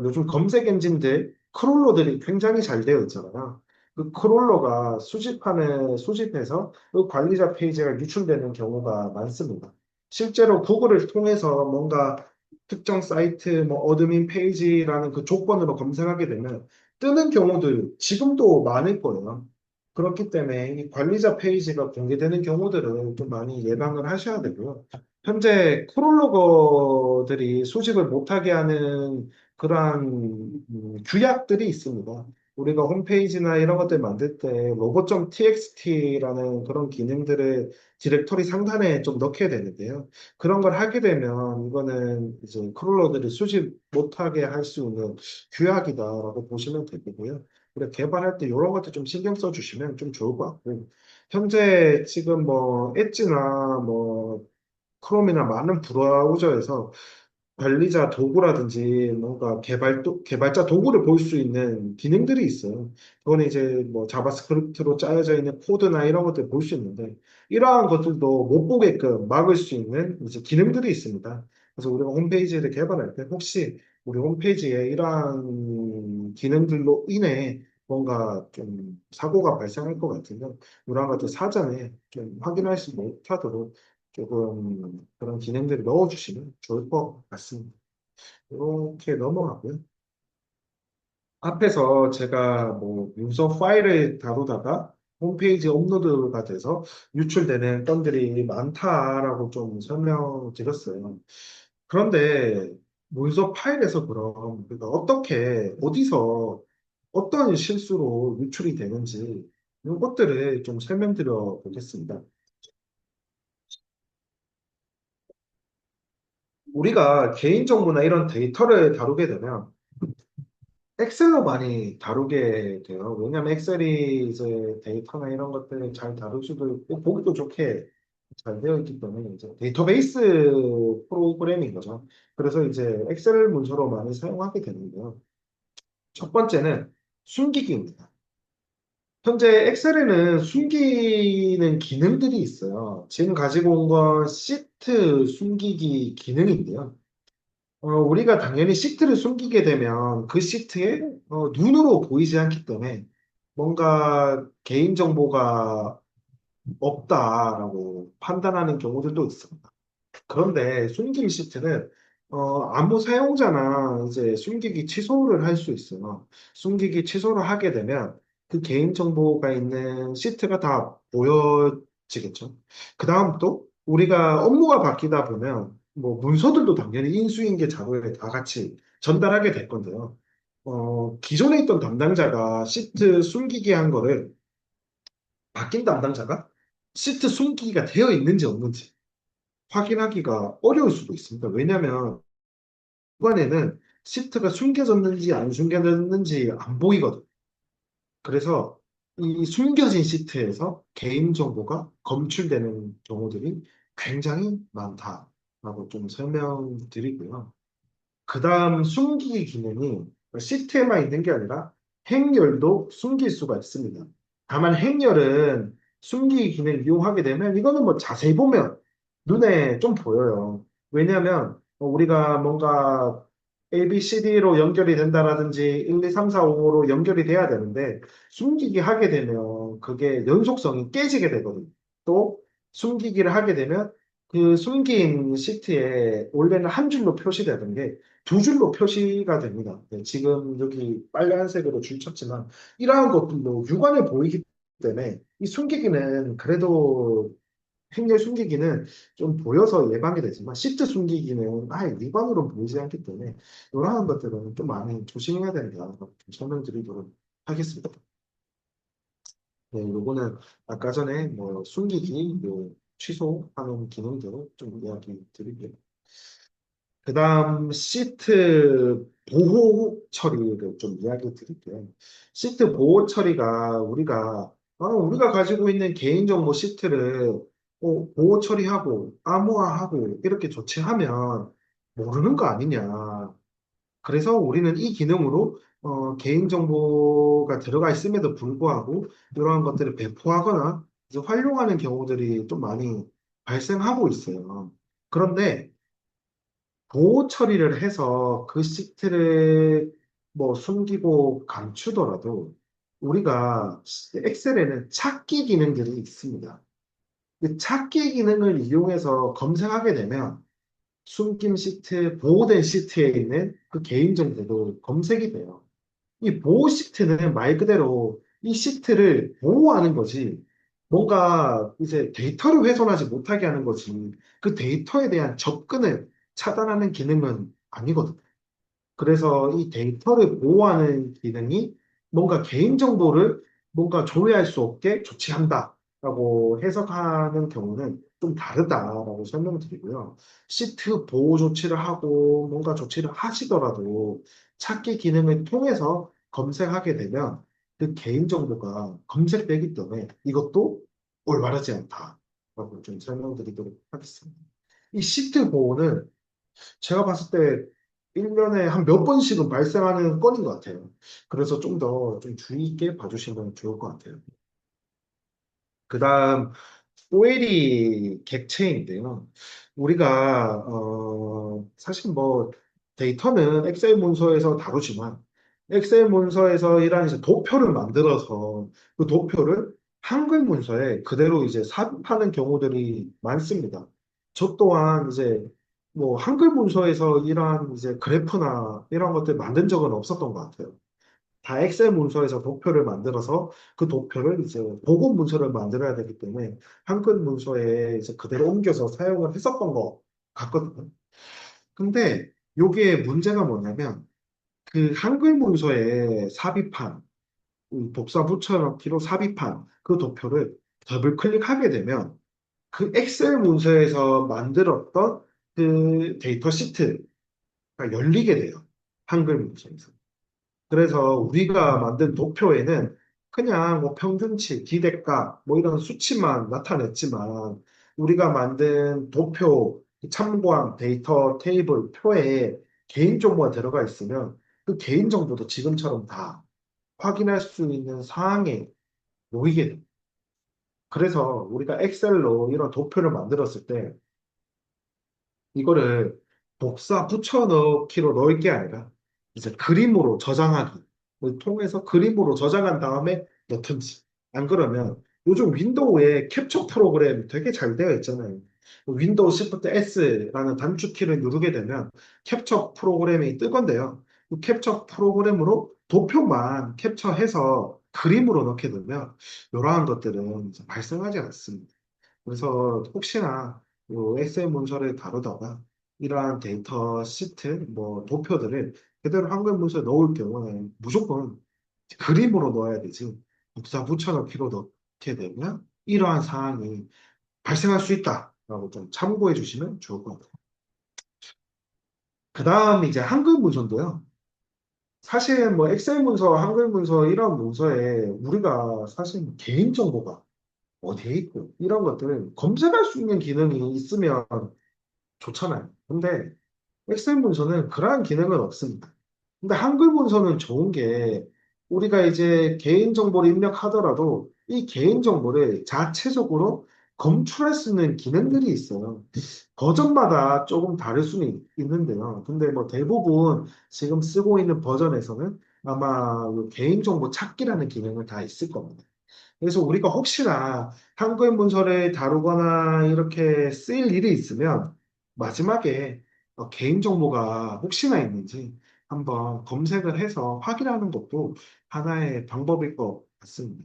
요즘 검색 엔진들 크롤러들이 굉장히 잘 되어 있잖아요. 그 크롤러가 수집판을 수집해서 그 관리자 페이지가 유출되는 경우가 많습니다. 실제로 구글을 통해서 뭔가 특정 사이트, 뭐, 어드민 페이지라는 그 조건으로 검색하게 되면 뜨는 경우도 지금도 많을 거예요. 그렇기 때문에 이 관리자 페이지가 공개되는 경우들은 좀 많이 예방을 하셔야 되고요. 현재 크롤러거들이 수집을 못하게 하는 그러한 규약들이 있습니다. 우리가 홈페이지나 이런 것들 만들 때 로고.txt라는 그런 기능들을 디렉터리 상단에 좀 넣게 되는데요. 그런 걸 하게 되면 이거는 이제 크롤러들이 수집 못하게 할 수 있는 규약이다라고 보시면 되고요. 우리가 개발할 때 이런 것들 좀 신경 써주시면 좀 좋을 것 같고 현재 지금 뭐 엣지나 뭐 크롬이나 많은 브라우저에서 관리자 도구라든지 뭔가 개발자 도구를 볼 수 있는 기능들이 있어요. 그거는 이제 뭐 자바스크립트로 짜여져 있는 코드나 이런 것들 볼 수 있는데 이러한 것들도 못 보게끔 막을 수 있는 이제 기능들이 있습니다. 그래서 우리가 홈페이지를 개발할 때 혹시 우리 홈페이지에 이러한 기능들로 인해 뭔가 좀 사고가 발생할 것 같으면 이러한 것들 사전에 좀 확인할 수 못하도록 조금 그런 기능들을 넣어주시면 좋을 것 같습니다. 이렇게 넘어가고요. 앞에서 제가 뭐 문서 파일을 다루다가 홈페이지 업로드가 돼서 유출되는 건들이 많다라고 좀 설명드렸어요. 그런데 문서 파일에서 그럼 우리가 어떻게 어디서 어떤 실수로 유출이 되는지 이런 것들을 좀 설명드려 보겠습니다. 우리가 개인정보나 이런 데이터를 다루게 되면 엑셀로 많이 다루게 돼요. 왜냐하면 엑셀이 이제 데이터나 이런 것들을 잘 다룰 수도 있고 보기도 좋게 잘 되어 있기 때문에 이제 데이터베이스 프로그램인 거죠. 그래서 이제 엑셀 문서로 많이 사용하게 되는데요. 첫 번째는 숨기기입니다. 현재 엑셀에는 숨기는 기능들이 있어요. 지금 가지고 온 건 시트 숨기기 기능인데요. 우리가 당연히 시트를 숨기게 되면 그 시트에 눈으로 보이지 않기 때문에 뭔가 개인정보가 없다라고 판단하는 경우들도 있습니다. 그런데 숨김 시트는 아무 사용자나 이제 숨기기 취소를 할 수 있어요. 숨기기 취소를 하게 되면 그 개인 정보가 있는 시트가 다 보여지겠죠. 그 다음 또 우리가 업무가 바뀌다 보면 뭐 문서들도 당연히 인수인계 자료에 다 같이 전달하게 될 건데요. 기존에 있던 담당자가 시트 숨기기 한 거를 바뀐 담당자가 시트 숨기기가 되어 있는지 없는지 확인하기가 어려울 수도 있습니다. 왜냐하면 후반에는 시트가 숨겨졌는지 안 숨겨졌는지 안 보이거든. 그래서 이 숨겨진 시트에서 개인정보가 검출되는 경우들이 굉장히 많다라고 좀 설명드리고요. 그 다음 숨기기 기능이 시트에만 있는 게 아니라 행렬도 숨길 수가 있습니다. 다만 행렬은 숨기기 기능을 이용하게 되면 이거는 뭐 자세히 보면 눈에 좀 보여요. 왜냐하면 우리가 뭔가 A, B, C, D로 연결이 된다라든지 1, 2, 3, 4, 5로 연결이 돼야 되는데 숨기기 하게 되면 그게 연속성이 깨지게 되거든요. 또 숨기기를 하게 되면 그 숨긴 시트에 원래는 한 줄로 표시되던 게 두 줄로 표시가 됩니다. 네, 지금 여기 빨간색으로 줄 쳤지만 이러한 것들도 육안에 보이기 때문에 이 숨기기는 그래도 행렬 숨기기는 좀 보여서 예방이 되지만 시트 숨기기는 아예 육안으로 보이지 않기 때문에 이러한 것들은 좀 많이 조심해야 된다. 좀 설명드리도록 하겠습니다. 네, 요거는 아까 전에 뭐 숨기기, 뭐 취소하는 기능들을 좀 이야기 드릴게요. 그 다음 시트 보호 처리를 좀 이야기 드릴게요. 시트 보호 처리가 우리가 가지고 있는 개인정보 시트를 보호 처리하고 암호화하고 이렇게 조치하면 모르는 거 아니냐. 그래서 우리는 이 기능으로 개인정보가 들어가 있음에도 불구하고 이러한 것들을 배포하거나 이제 활용하는 경우들이 좀 많이 발생하고 있어요. 그런데 보호 처리를 해서 그 시트를 뭐 숨기고 감추더라도 우리가 엑셀에는 찾기 기능들이 있습니다. 그 찾기 기능을 이용해서 검색하게 되면 숨김 시트, 보호된 시트에 있는 그 개인정보도 검색이 돼요. 이 보호 시트는 말 그대로 이 시트를 보호하는 거지, 뭔가 이제 데이터를 훼손하지 못하게 하는 거지, 그 데이터에 대한 접근을 차단하는 기능은 아니거든요. 그래서 이 데이터를 보호하는 기능이 뭔가 개인정보를 뭔가 조회할 수 없게 조치한다라고 해석하는 경우는 좀 다르다라고 설명드리고요. 시트 보호 조치를 하고 뭔가 조치를 하시더라도 찾기 기능을 통해서 검색하게 되면 그 개인정보가 검색되기 때문에 이것도 올바르지 않다라고 좀 설명드리도록 하겠습니다. 이 시트 보호는 제가 봤을 때 1년에 한 몇 번씩은 발생하는 건인 것 같아요. 그래서 좀 더 좀 주의 있게 봐주시면 좋을 것 같아요. 그 다음, OLE 객체인데요. 우리가, 사실 뭐, 데이터는 엑셀 문서에서 다루지만, 엑셀 문서에서 이런 이제 도표를 만들어서 그 도표를 한글 문서에 그대로 이제 삽입하는 경우들이 많습니다. 저 또한 이제 뭐 한글 문서에서 이러한 이제 그래프나 이런 것들 만든 적은 없었던 것 같아요. 다 엑셀 문서에서 도표를 만들어서 그 도표를 이제 보고 문서를 만들어야 되기 때문에 한글 문서에 이제 그대로 옮겨서 사용을 했었던 것 같거든요. 근데 요게 문제가 뭐냐면 그 한글 문서에 삽입한 복사 붙여넣기로 삽입한 그 도표를 더블 클릭하게 되면 그 엑셀 문서에서 만들었던 그 데이터 시트가 열리게 돼요. 한글 문서에서. 그래서 우리가 만든 도표에는 그냥 뭐 평균치, 기대가 뭐 이런 수치만 나타냈지만 우리가 만든 도표, 참고한 데이터 테이블 표에 개인정보가 들어가 있으면 그 개인정보도 지금처럼 다 확인할 수 있는 사항에 놓이게 됩니다. 그래서 우리가 엑셀로 이런 도표를 만들었을 때 이거를 복사 붙여넣기로 넣을 게 아니라 이제 그림으로 저장하기 통해서 그림으로 저장한 다음에 넣든지 안 그러면 요즘 윈도우에 캡처 프로그램 되게 잘 되어 있잖아요. 윈도우 Shift S라는 단축키를 누르게 되면 캡처 프로그램이 뜨건데요. 이 캡처 프로그램으로 도표만 캡처해서 그림으로 넣게 되면 이러한 것들은 이제 발생하지 않습니다. 그래서 혹시나 요 엑셀 문서를 다루다가 이러한 데이터 시트, 뭐 도표들을 그대로 한글 문서에 넣을 경우에 무조건 그림으로 넣어야 되지 복사 붙여넣기로 넣게 되면 이러한 사항이 발생할 수 있다라고 좀 참고해 주시면 좋을 것 같아요. 그 다음 이제 한글 문서인데요. 사실 뭐 엑셀 문서, 한글 문서 이런 문서에 우리가 사실 개인 정보가 어디에 있고 이런 것들을 검색할 수 있는 기능이 있으면 좋잖아요. 근데 엑셀 문서는 그러한 기능은 없습니다. 근데 한글 문서는 좋은 게 우리가 이제 개인정보를 입력하더라도 이 개인정보를 자체적으로 검출할 수 있는 기능들이 있어요. 버전마다 조금 다를 수는 있는데요. 근데 뭐 대부분 지금 쓰고 있는 버전에서는 아마 개인정보 찾기라는 기능을 다 있을 겁니다. 그래서 우리가 혹시나 한글 문서를 다루거나 이렇게 쓰일 일이 있으면 마지막에 개인정보가 혹시나 있는지 한번 검색을 해서 확인하는 것도 하나의 방법일 것 같습니다.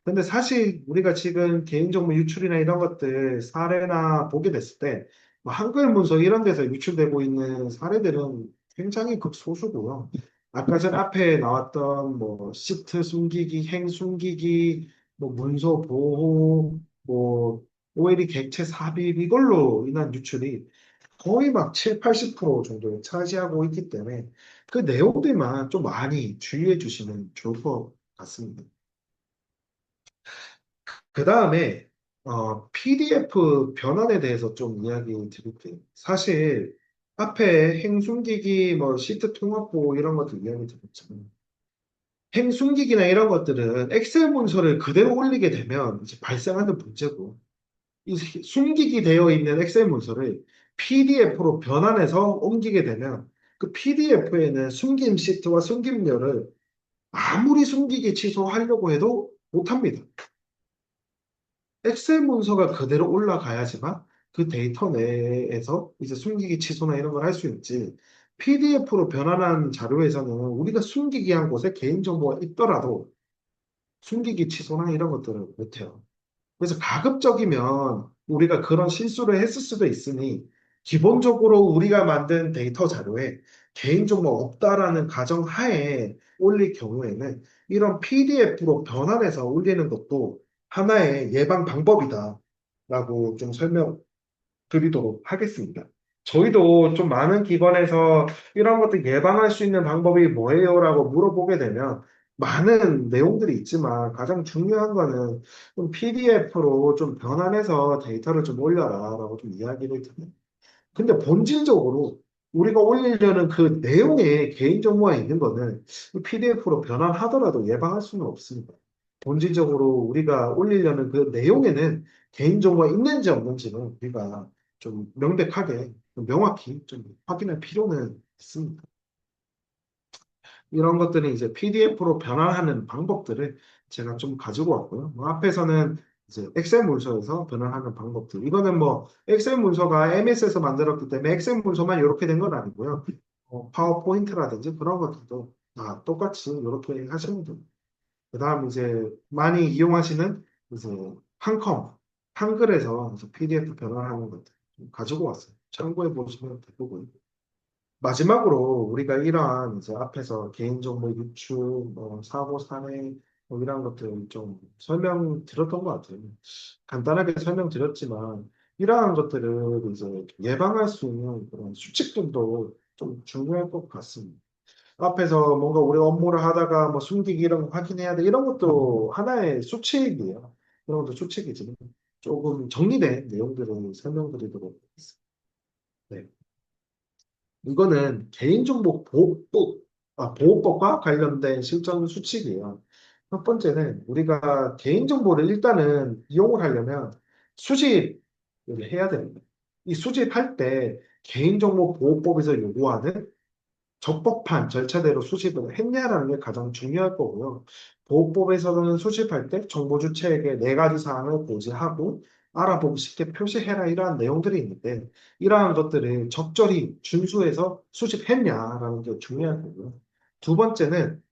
근데 사실 우리가 지금 개인정보 유출이나 이런 것들 사례나 보게 됐을 때 뭐 한글 문서 이런 데서 유출되고 있는 사례들은 굉장히 극소수고요. 아까 전 앞에 나왔던 뭐 시트 숨기기, 행 숨기기, 뭐 문서 보호, 뭐 OLE 객체 삽입 이걸로 인한 유출이 거의 막 7, 80% 정도를 차지하고 있기 때문에 그 내용들만 좀 많이 주의해 주시면 좋을 것 같습니다. 그 다음에 PDF 변환에 대해서 좀 이야기 드릴게요. 사실 앞에 행숨기기, 뭐 시트 통합보 이런 것도 이야기 드렸잖아요. 행숨기기나 이런 것들은 엑셀 문서를 그대로 올리게 되면 이제 발생하는 문제고 이 숨기기 되어 있는 엑셀 문서를 PDF로 변환해서 옮기게 되면 그 PDF에는 숨김 시트와 숨김열을 아무리 숨기기 취소하려고 해도 못합니다. 엑셀 문서가 그대로 올라가야지만 그 데이터 내에서 이제 숨기기 취소나 이런 걸 할 수 있지. PDF로 변환한 자료에서는 우리가 숨기기 한 곳에 개인정보가 있더라도 숨기기 취소나 이런 것들을 못해요. 그래서 가급적이면 우리가 그런 실수를 했을 수도 있으니 기본적으로 우리가 만든 데이터 자료에 개인정보 없다라는 가정하에 올릴 경우에는 이런 PDF로 변환해서 올리는 것도 하나의 예방 방법이다라고 좀 설명드리도록 하겠습니다. 저희도 좀 많은 기관에서 이런 것들 예방할 수 있는 방법이 뭐예요? 라고 물어보게 되면 많은 내용들이 있지만 가장 중요한 거는 좀 PDF로 좀 변환해서 데이터를 좀 올려라라고 좀 이야기를 드려요. 근데 본질적으로 우리가 올리려는 그 내용에 개인정보가 있는 거는 PDF로 변환하더라도 예방할 수는 없습니다. 본질적으로 우리가 올리려는 그 내용에는 개인정보가 있는지 없는지는 우리가 좀 명백하게, 좀 명확히 좀 확인할 필요는 있습니다. 이런 것들은 이제 PDF로 변환하는 방법들을 제가 좀 가지고 왔고요. 뭐 앞에서는 이제 엑셀 문서에서 변환하는 방법들. 이거는 뭐 엑셀 문서가 MS에서 만들었기 때문에 엑셀 문서만 이렇게 된 건 아니고요. 파워포인트라든지 그런 것들도 다 똑같이 이렇게 하시면 됩니다. 그 다음 이제 많이 이용하시는 이제 한글에서 이제 PDF 변환하는 것들 좀 가지고 왔어요. 참고해 보시면 될 거고요. 마지막으로 우리가 이러한 이제 앞에서 개인정보 유출, 사고, 산해 뭐 이런 것들 좀 설명드렸던 것 같아요. 간단하게 설명드렸지만 이러한 것들을 이제 예방할 수 있는 그런 수칙들도 좀 중요할 것 같습니다. 앞에서 뭔가 우리 업무를 하다가 뭐 숨기기 이런 거 확인해야 돼 이런 것도 하나의 수칙이에요. 이런 것도 수칙이지만 조금 정리된 내용들을 설명드리도록 하겠습니다. 네. 이거는 개인정보 보호법 보호법과 관련된 실전 수칙이에요. 첫 번째는 우리가 개인정보를 일단은 이용을 하려면 수집을 해야 됩니다. 이 수집할 때 개인정보보호법에서 요구하는 적법한 절차대로 수집을 했냐라는 게 가장 중요할 거고요. 보호법에서는 수집할 때 정보 주체에게 네 가지 사항을 고지하고 알아보기 쉽게 표시해라 이러한 내용들이 있는데 이러한 것들을 적절히 준수해서 수집했냐라는 게 중요할 거고요. 두 번째는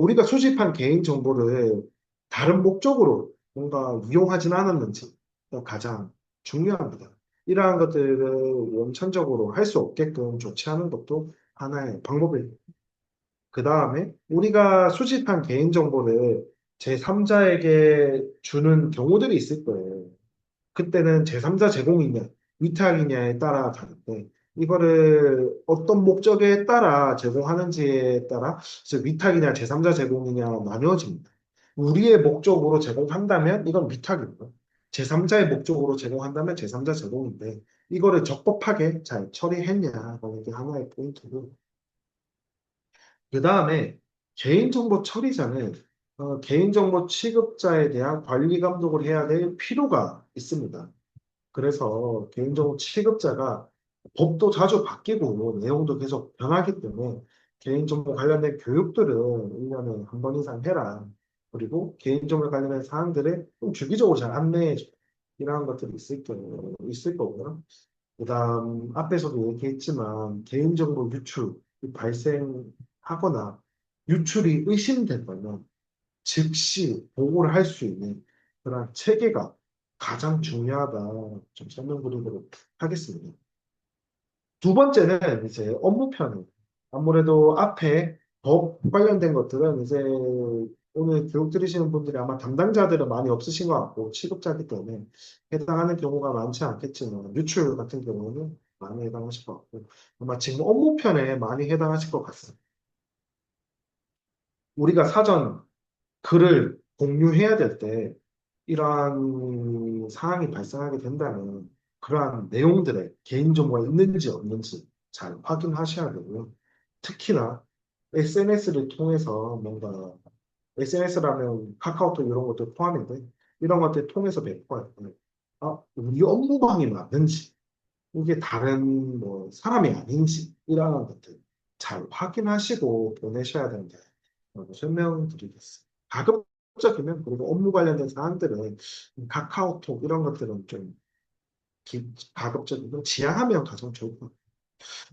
우리가 수집한 개인 정보를 다른 목적으로 뭔가 이용하진 않았는지가 가장 중요합니다. 이러한 것들을 원천적으로 할 수 없게끔 조치하는 것도 하나의 방법입니다. 그 다음에 우리가 수집한 개인정보를 제3자에게 주는 경우들이 있을 거예요. 그때는 제3자 제공이냐, 위탁이냐에 따라 다른데, 이거를 어떤 목적에 따라 제공하는지에 따라 그래서 위탁이냐, 제3자 제공이냐 나뉘어집니다. 우리의 목적으로 제공한다면 이건 위탁이고요. 제3자의 목적으로 제공한다면 제3자 제공인데, 이거를 적법하게 잘 처리했냐라는 게 하나의 포인트고, 그 다음에 개인정보 처리자는 개인정보 취급자에 대한 관리 감독을 해야 될 필요가 있습니다. 그래서 개인정보 취급자가 법도 자주 바뀌고 내용도 계속 변하기 때문에 개인정보 관련된 교육들은 1년에 한 번 이상 해라. 그리고 개인정보 관련된 사항들을 좀 주기적으로 잘 안내해줘. 이러한 것들이 있을 거고요. 그다음 앞에서도 얘기했지만 개인정보 유출이 발생하거나 유출이 의심된다면 즉시 보고를 할 수 있는 그런 체계가 가장 중요하다. 좀 설명드리도록 하겠습니다. 두 번째는 이제 업무편. 아무래도 앞에 법 관련된 것들은 이제 오늘 교육 들으시는 분들이 아마 담당자들은 많이 없으신 것 같고 취급자이기 때문에 해당하는 경우가 많지 않겠지만 유출 같은 경우는 많이 해당하실 것 같고 아마 지금 업무편에 많이 해당하실 것 같습니다. 우리가 사전 글을 공유해야 될 때 이러한 사항이 발생하게 된다면 그러한 내용들의 개인정보가 있는지 없는지 잘 확인하셔야 되고요. 특히나 SNS를 통해서 뭔가 SNS라면 카카오톡 이런 것도 포함인데 이런 것들 통해서 배포할 때 우리 업무방이 맞는지 이게 다른 뭐 사람이 아닌지 이러한 것들 잘 확인하시고 보내셔야 된다. 설명드리겠습니다. 가급적이면 그리고 업무 관련된 사항들은 카카오톡 이런 것들은 좀 가급적이면 지양하면 가장 좋을 것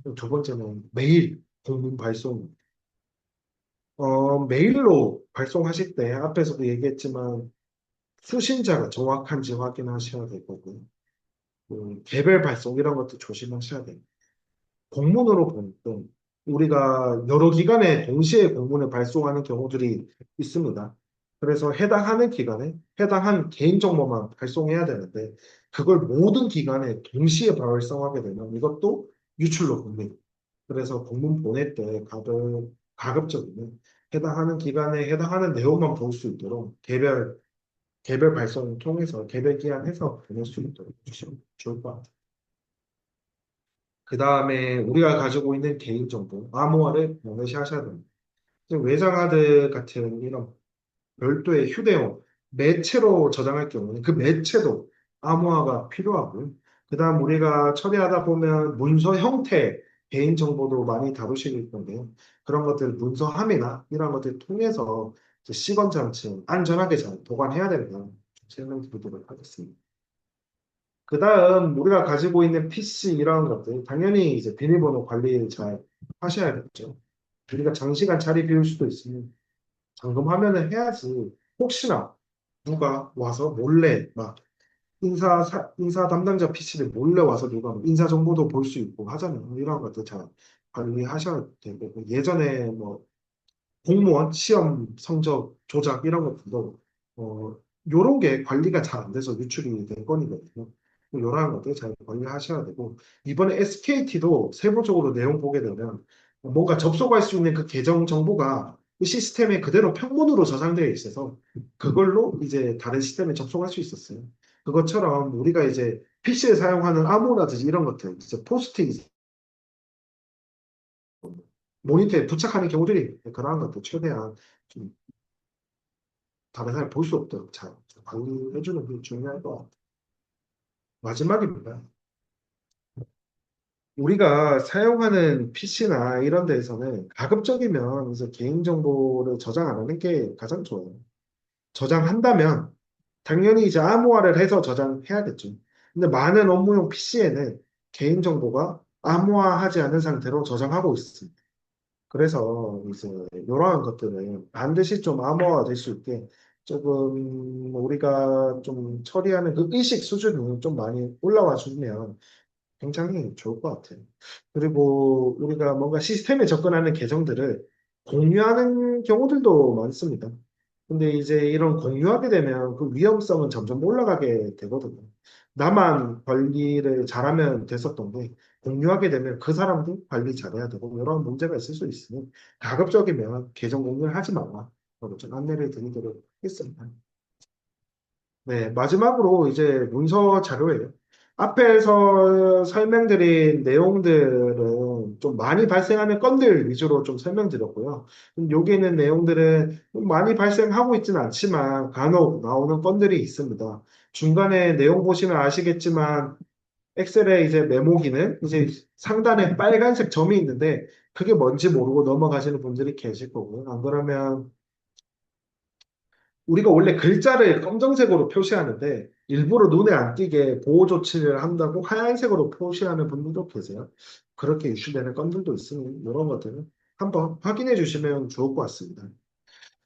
같아요. 두 번째는 메일 공문 발송. 메일로 발송하실 때 앞에서도 얘기했지만 수신자가 정확한지 확인하셔야 되거든요. 개별 발송 이런 것도 조심하셔야 돼요. 공문으로 보낼 때 우리가 여러 기관에 동시에 공문을 발송하는 경우들이 있습니다. 그래서 해당하는 기관에 해당한 개인정보만 발송해야 되는데 그걸 모든 기관에 동시에 발송하게 되면 이것도 유출로 봅니다. 그래서 공문 보낼 때 가급적이면 해당하는 기관에 해당하는 내용만 볼 수 있도록 개별 발송을 통해서 개별 기한해서 보낼 수 있도록 해주시면 좋을 것 같아요. 그 다음에 우리가 가지고 있는 개인정보, 암호화를 반드시 하셔야 됩니다. 지금 외장하드 같은 이런 별도의 휴대용 매체로 저장할 경우는 그 매체도 암호화가 필요하고요. 그 다음 우리가 처리하다 보면 문서 형태 개인정보도 많이 다루시길 건데요. 그런 것들 문서함이나 이런 것들 통해서 이제 시건장치 안전하게 잘 보관해야 된다. 설명드리도록 하겠습니다. 그 다음 우리가 가지고 있는 PC 이런 것들 당연히 이제 비밀번호 관리를 잘 하셔야겠죠. 우리가 장시간 자리 비울 수도 있으니 점검하면은 해야지 혹시나 누가 와서 몰래 막 인사 담당자 PC를 몰래 와서 누가 뭐 인사 정보도 볼 수 있고 하잖아요. 이런 것들 잘 관리하셔야 되고 예전에 뭐 공무원 시험 성적 조작 이런 것들도 요런 게 관리가 잘 안 돼서 유출이 된 건이거든요. 요런 것들 잘 관리하셔야 되고 이번에 SKT도 세부적으로 내용 보게 되면 뭔가 접속할 수 있는 그 계정 정보가 그 시스템에 그대로 평문으로 저장되어 있어서 그걸로 이제 다른 시스템에 접속할 수 있었어요. 그것처럼 우리가 이제 PC에 사용하는 암호라든지 이런 것들, 이제 포스트잇 모니터에 부착하는 경우들이 있는데 그러한 것도 최대한 좀 다른 사람이 볼 수 없도록 잘 관리해주는 게 중요할 것 같아요. 마지막입니다. 우리가 사용하는 PC나 이런 데에서는 가급적이면 이제 개인정보를 저장 안 하는 게 가장 좋아요. 저장한다면 당연히 이제 암호화를 해서 저장해야겠죠. 근데 많은 업무용 PC에는 개인정보가 암호화하지 않은 상태로 저장하고 있습니다. 그래서 이제 이러한 것들은 반드시 좀 암호화가 될 수 있게 조금 우리가 좀 처리하는 그 의식 수준이 좀 많이 올라와 주면 굉장히 좋을 것 같아요. 그리고 우리가 뭔가 시스템에 접근하는 계정들을 공유하는 경우들도 많습니다. 근데 이제 이런 공유하게 되면 그 위험성은 점점 올라가게 되거든요. 나만 관리를 잘하면 됐었던데 공유하게 되면 그 사람도 관리 잘해야 되고 이런 문제가 있을 수 있으니 가급적이면 계정 공유를 하지 말라. 좀 안내를 드리도록 하겠습니다. 네, 마지막으로 이제 문서 자료예요. 앞에서 설명드린 내용들은 좀 많이 발생하는 건들 위주로 좀 설명드렸고요. 여기 있는 내용들은 많이 발생하고 있지는 않지만 간혹 나오는 건들이 있습니다. 중간에 내용 보시면 아시겠지만 엑셀에 이제 메모기는 이제 상단에 빨간색 점이 있는데 그게 뭔지 모르고 넘어가시는 분들이 계실 거고요. 안 그러면 우리가 원래 글자를 검정색으로 표시하는데 일부러 눈에 안 띄게 보호 조치를 한다고 하얀색으로 표시하는 분들도 계세요. 그렇게 이슈되는 건들도 있으니 이런 것들은 한번 확인해 주시면 좋을 것 같습니다.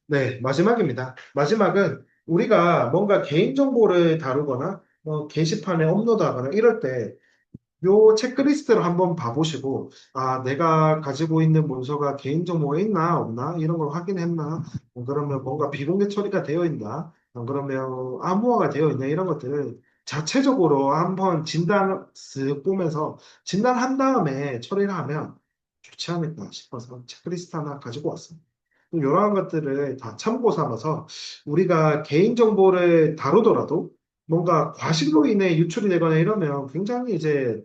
네, 마지막입니다. 마지막은 우리가 뭔가 개인정보를 다루거나 게시판에 업로드하거나 이럴 때 요 체크리스트를 한번 봐보시고, 아, 내가 가지고 있는 문서가 개인정보가 있나, 없나, 이런 걸 확인했나, 그러면 뭔가 비공개 처리가 되어 있나, 그러면 암호화가 되어 있나, 이런 것들을 자체적으로 한번 진단 쓱 보면서 진단한 다음에 처리를 하면 좋지 않을까 싶어서 체크리스트 하나 가지고 왔습니다. 이러한 것들을 다 참고 삼아서 우리가 개인정보를 다루더라도 뭔가 과실로 인해 유출이 되거나 이러면 굉장히 이제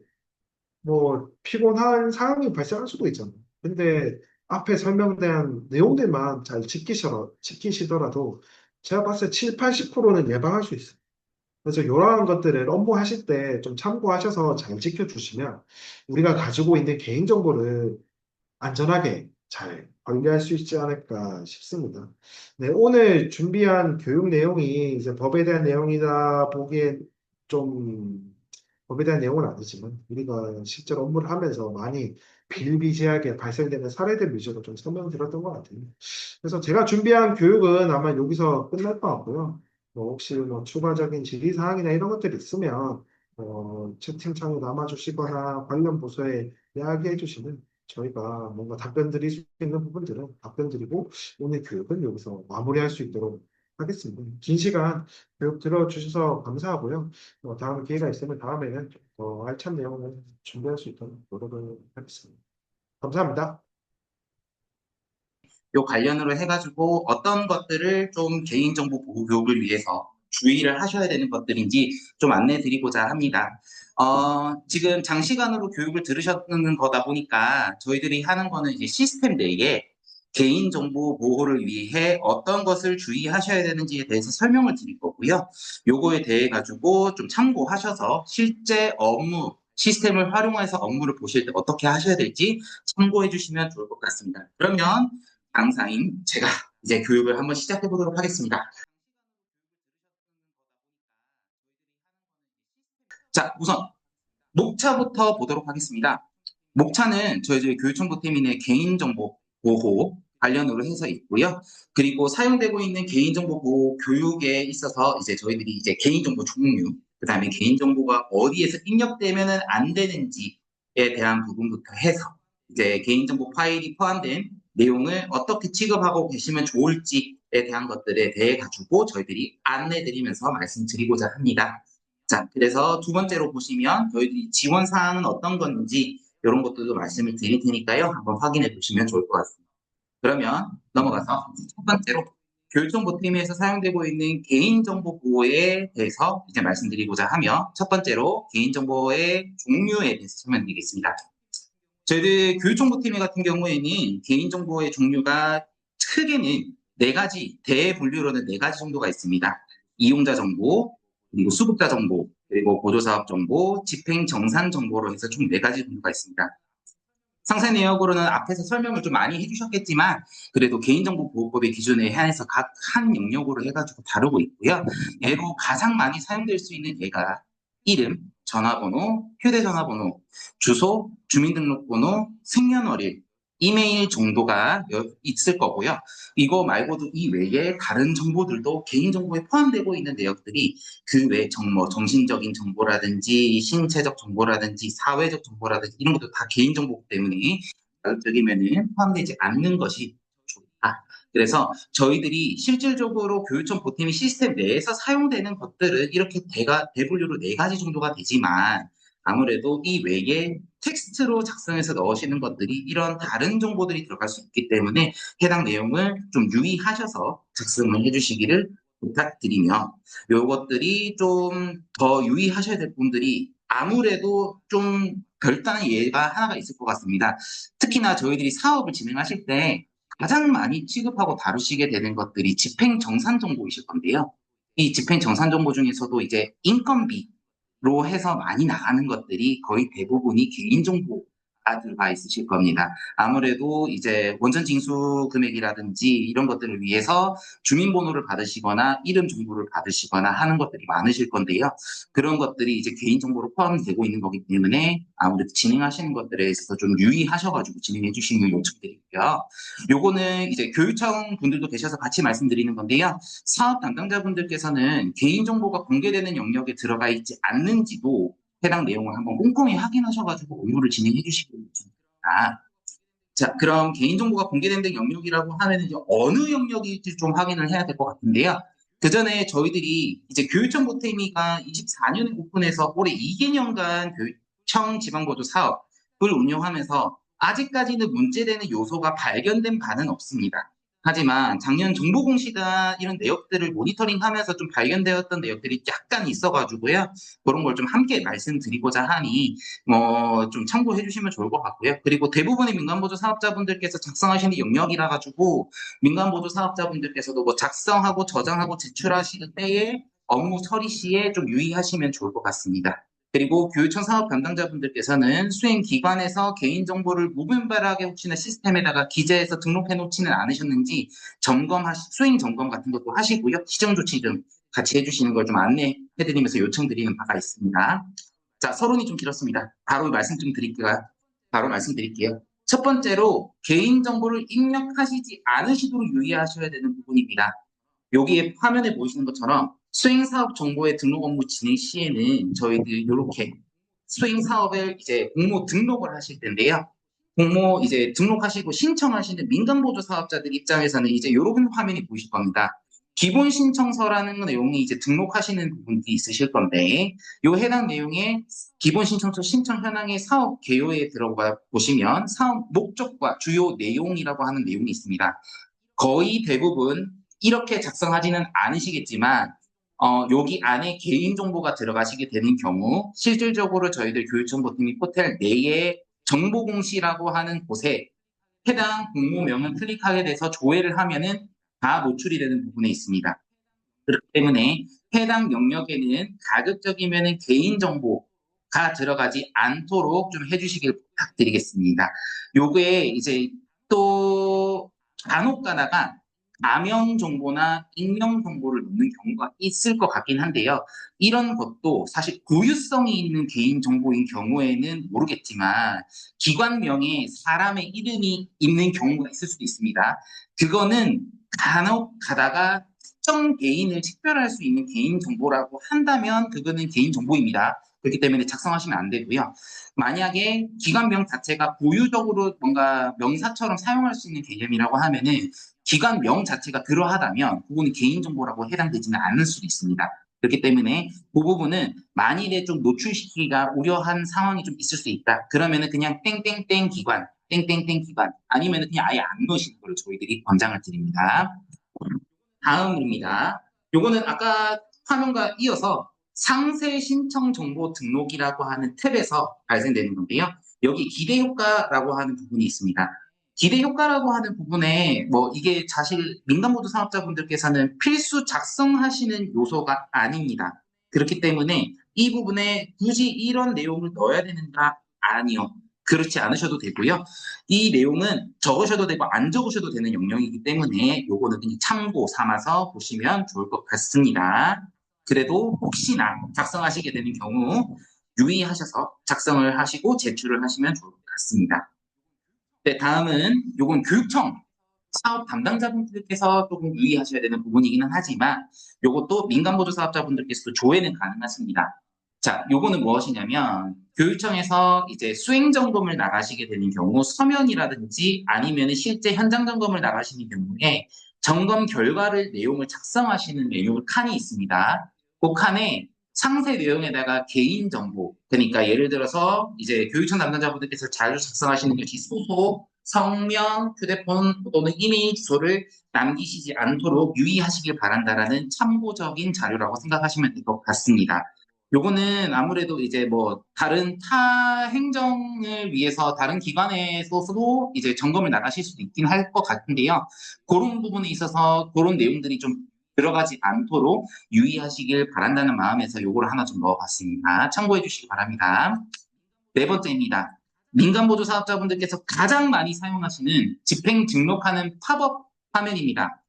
뭐 피곤한 상황이 발생할 수도 있잖아요. 근데 앞에 설명된 내용들만 잘 지키시더라도 제가 봤을 때 7, 80%는 예방할 수 있어요. 그래서 이러한 것들을 업무하실 때 좀 참고하셔서 잘 지켜주시면 우리가 가지고 있는 개인정보를 안전하게 잘 관리할 수 있지 않을까 싶습니다. 네, 오늘 준비한 교육 내용이 이제 법에 대한 내용이다 보기엔 좀 법에 대한 내용은 아니지만 우리가 실제로 업무를 하면서 많이 비일비재하게 발생되는 사례들 위주로 좀 설명드렸던 것 같아요. 그래서 제가 준비한 교육은 아마 여기서 끝날 것 같고요. 뭐 혹시 뭐 추가적인 질의사항이나 이런 것들이 있으면 채팅창에 남아주시거나 관련 부서에 이야기해 주시면 저희가 뭔가 답변 드릴 수 있는 부분들은 답변 드리고 오늘 교육은 여기서 마무리할 수 있도록 하겠습니다. 긴 시간 교육 들어주셔서 감사하고요. 다음 기회가 있으면 다음에는 더 알찬 내용을 준비할 수 있도록 노력을 하겠습니다. 감사합니다. 요 관련으로 해가지고 어떤 것들을 좀 개인정보 보호 교육을 위해서 주의를 하셔야 되는 것들인지 좀 안내 드리고자 합니다. 지금 장시간으로 교육을 들으셨는 거다 보니까 저희들이 하는 거는 이제 시스템 내에 개인정보 보호를 위해 어떤 것을 주의하셔야 되는지에 대해서 설명을 드릴 거고요. 요거에 대해 가지고 좀 참고하셔서 실제 업무, 시스템을 활용해서 업무를 보실 때 어떻게 하셔야 될지 참고해 주시면 좋을 것 같습니다. 그러면 강사인 제가 이제 교육을 한번 시작해 보도록 하겠습니다. 자, 우선 목차부터 보도록 하겠습니다. 목차는 저희 교육정보팀의 내 개인정보 보호 관련으로 해서 있고요. 그리고 사용되고 있는 개인정보 보호 교육에 있어서 이제 저희들이 이제 개인정보 종류, 그다음에 개인정보가 어디에서 입력되면은 안 되는지에 대한 부분부터 해서 이제 개인정보 파일이 포함된 내용을 어떻게 취급하고 계시면 좋을지에 대한 것들에 대해 가지고 저희들이 안내드리면서 말씀드리고자 합니다. 자, 그래서 두 번째로 보시면 저희들이 지원 사항은 어떤 건지 이런 것들도 말씀을 드릴 테니까요. 한번 확인해 보시면 좋을 것 같습니다. 그러면 넘어가서 첫 번째로 교육정보팀에서 사용되고 있는 개인정보 보호에 대해서 이제 말씀드리고자 하며 첫 번째로 개인정보의 종류에 대해서 설명드리겠습니다. 저희들 교육정보팀 같은 경우에는 개인정보의 종류가 크게는 네 가지, 대분류로는 네 가지 정도가 있습니다. 이용자 정보, 그리고 수급자 정보, 그리고 보조사업 정보, 집행정산 정보로 해서 총 네 가지 종류가 있습니다. 상세 내역으로는 앞에서 설명을 좀 많이 해주셨겠지만 그래도 개인정보보호법의 기준에 한해서 각 한 영역으로 해가지고 다루고 있고요. 예로 가장 많이 사용될 수 있는 예가 이름, 전화번호, 휴대전화번호, 주소, 주민등록번호, 생년월일, 이메일 정도가 있을 거고요. 이거 말고도 이 외에 다른 정보들도 개인정보에 포함되고 있는 내역들이 그 외 정신적인 정보라든지 신체적 정보라든지 사회적 정보라든지 이런 것도 다 개인정보이기 때문에 자극적이면은 포함되지 않는 것이 좋다. 그래서 저희들이 실질적으로 교육청 보팀이 시스템 내에서 사용되는 것들은 이렇게 대분류로 네 가지 정도가 되지만 아무래도 이 외에 텍스트로 작성해서 넣으시는 것들이 이런 다른 정보들이 들어갈 수 있기 때문에 해당 내용을 좀 유의하셔서 작성을 해주시기를 부탁드리며 요것들이 좀 더 유의하셔야 될 부분들이 아무래도 좀 별다른 예가 하나가 있을 것 같습니다. 특히나 저희들이 사업을 진행하실 때 가장 많이 취급하고 다루시게 되는 것들이 집행정산 정보이실 건데요. 이 집행정산 정보 중에서도 이제 인건비로 해서 많이 나가는 것들이 거의 대부분이 개인정보가 들어가 있으실 겁니다. 아무래도 이제 원전 징수 금액이라든지 이런 것들을 위해서 주민번호를 받으시거나 이름 정보를 받으시거나 하는 것들이 많으실 건데요. 그런 것들이 이제 개인정보로 포함되고 있는 거기 때문에 아무래도 진행하시는 것들에 있어서 좀 유의하셔가지고 진행해 주시는 요청드리고요. 요거는 이제 교육청 분들도 계셔서 같이 말씀드리는 건데요. 사업 담당자분들께서는 개인정보가 공개되는 영역에 들어가 있지 않는지도 해당 내용을 한번 꼼꼼히 확인하셔가지고 의무를 진행해 주시기 바랍니다. 자, 그럼 개인정보가 공개된 영역이라고 하면 이제 어느 영역일지 좀 확인을 해야 될 것 같은데요. 그 전에 저희들이 이제 교육청 보태미가 24년에 오픈해서 올해 2개년간 교육청 지방보조 사업을 운영하면서 아직까지는 문제되는 요소가 발견된 바는 없습니다. 하지만 작년 정보공시가 이런 내역들을 모니터링하면서 좀 발견되었던 내역들이 약간 있어가지고요. 그런 걸 좀 함께 말씀드리고자 하니 좀 참고해 주시면 좋을 것 같고요. 그리고 대부분의 민간보조 사업자분들께서 작성하시는 영역이라 가지고 민간보조 사업자분들께서도 뭐 작성하고 저장하고 제출하시는 때에 업무 처리 시에 좀 유의하시면 좋을 것 같습니다. 그리고 교육청 사업 담당자분들께서는 수행 기관에서 개인정보를 무분별하게 혹시나 시스템에다가 기재해서 등록해 놓지는 않으셨는지 수행 점검 같은 것도 하시고요. 시정 조치 좀 같이 해주시는 걸 좀 안내해 드리면서 요청드리는 바가 있습니다. 자, 서론이 좀 길었습니다. 바로 말씀드릴게요. 첫 번째로 개인정보를 입력하시지 않으시도록 유의하셔야 되는 부분입니다. 여기에 화면에 보이시는 것처럼 수행사업 정보의 등록 업무 진행 시에는 저희들 이렇게 수행사업을 이제 공모 등록을 하실 텐데요. 공모 이제 등록하시고 신청하시는 민간보조 사업자들 입장에서는 이제 이런 화면이 보이실 겁니다. 기본 신청서라는 내용이 이제 등록하시는 부분들이 있으실 건데, 요 해당 내용의 기본 신청서 신청 현황의 사업 개요에 들어가 보시면 사업 목적과 주요 내용이라고 하는 내용이 있습니다. 거의 대부분 이렇게 작성하지는 않으시겠지만 여기 안에 개인정보가 들어가시게 되는 경우 실질적으로 저희들 교육정보팀이 포털 내에 정보공시라고 하는 곳에 해당 공모명을 클릭하게 돼서 조회를 하면은 다 노출이 되는 부분에 있습니다. 그렇기 때문에 해당 영역에는 가급적이면은 개인정보가 들어가지 않도록 좀 해주시길 부탁드리겠습니다. 요게 이제 또 간혹 가다가 가명 정보나 익명 정보를 넣는 경우가 있을 것 같긴 한데요. 이런 것도 사실 고유성이 있는 개인 정보인 경우에는 모르겠지만 기관명에 사람의 이름이 있는 경우가 있을 수도 있습니다. 그거는 간혹 가다가 특정 개인을 식별할 수 있는 개인 정보라고 한다면 그거는 개인 정보입니다. 그렇기 때문에 작성하시면 안 되고요. 만약에 기관명 자체가 고유적으로 뭔가 명사처럼 사용할 수 있는 개념이라고 하면은 기관명 자체가 그러하다면 그거는 개인정보라고 해당되지는 않을 수도 있습니다. 그렇기 때문에 그 부분은 만일에 좀 노출시키기가 우려한 상황이 좀 있을 수 있다. 그러면은 그냥 땡땡땡 기관, 땡땡땡 기관 아니면은 그냥 아예 안 넣으시는 걸 저희들이 권장을 드립니다. 다음입니다. 요거는 아까 화면과 이어서 상세 신청 정보 등록이라고 하는 탭에서 발생되는 건데요. 여기 기대 효과라고 하는 부분이 있습니다. 기대 효과라고 하는 부분에 뭐 이게 사실 민간보도 사업자분들께서는 필수 작성하시는 요소가 아닙니다. 그렇기 때문에 이 부분에 굳이 이런 내용을 넣어야 되는가? 아니요. 그렇지 않으셔도 되고요. 이 내용은 적으셔도 되고 안 적으셔도 되는 영역이기 때문에 요거는 그냥 참고 삼아서 보시면 좋을 것 같습니다. 그래도 혹시나 작성하시게 되는 경우 유의하셔서 작성을 하시고 제출을 하시면 좋을 것 같습니다. 네, 다음은 요건 교육청 사업 담당자분들께서 조금 유의하셔야 되는 부분이기는 하지만 요것도 민간보조 사업자분들께서도 조회는 가능하십니다. 자, 요거는 무엇이냐면 교육청에서 이제 수행 점검을 나가시게 되는 경우 서면이라든지 아니면 실제 현장 점검을 나가시는 경우에 점검 결과를 내용을 작성하시는 매뉴얼 칸이 있습니다. 그 칸에 상세 내용에다가 개인 정보, 그러니까 예를 들어서 이제 교육청 담당자분들께서 자주 작성하시는 것이 소속, 성명, 휴대폰 또는 이메일 주소를 남기시지 않도록 유의하시길 바란다라는 참고적인 자료라고 생각하시면 될 것 같습니다. 요거는 아무래도 이제 뭐 다른 타 행정을 위해서 다른 기관에서도 이제 점검을 나가실 수도 있긴 할 것 같은데요. 그런 부분에 있어서 그런 내용들이 좀 들어가지 않도록 유의하시길 바란다는 마음에서 요거를 하나 좀 넣어봤습니다. 참고해 주시기 바랍니다. 네 번째입니다. 민간보조 사업자분들께서 가장 많이 사용하시는 집행 등록하는 팝업 화면입니다.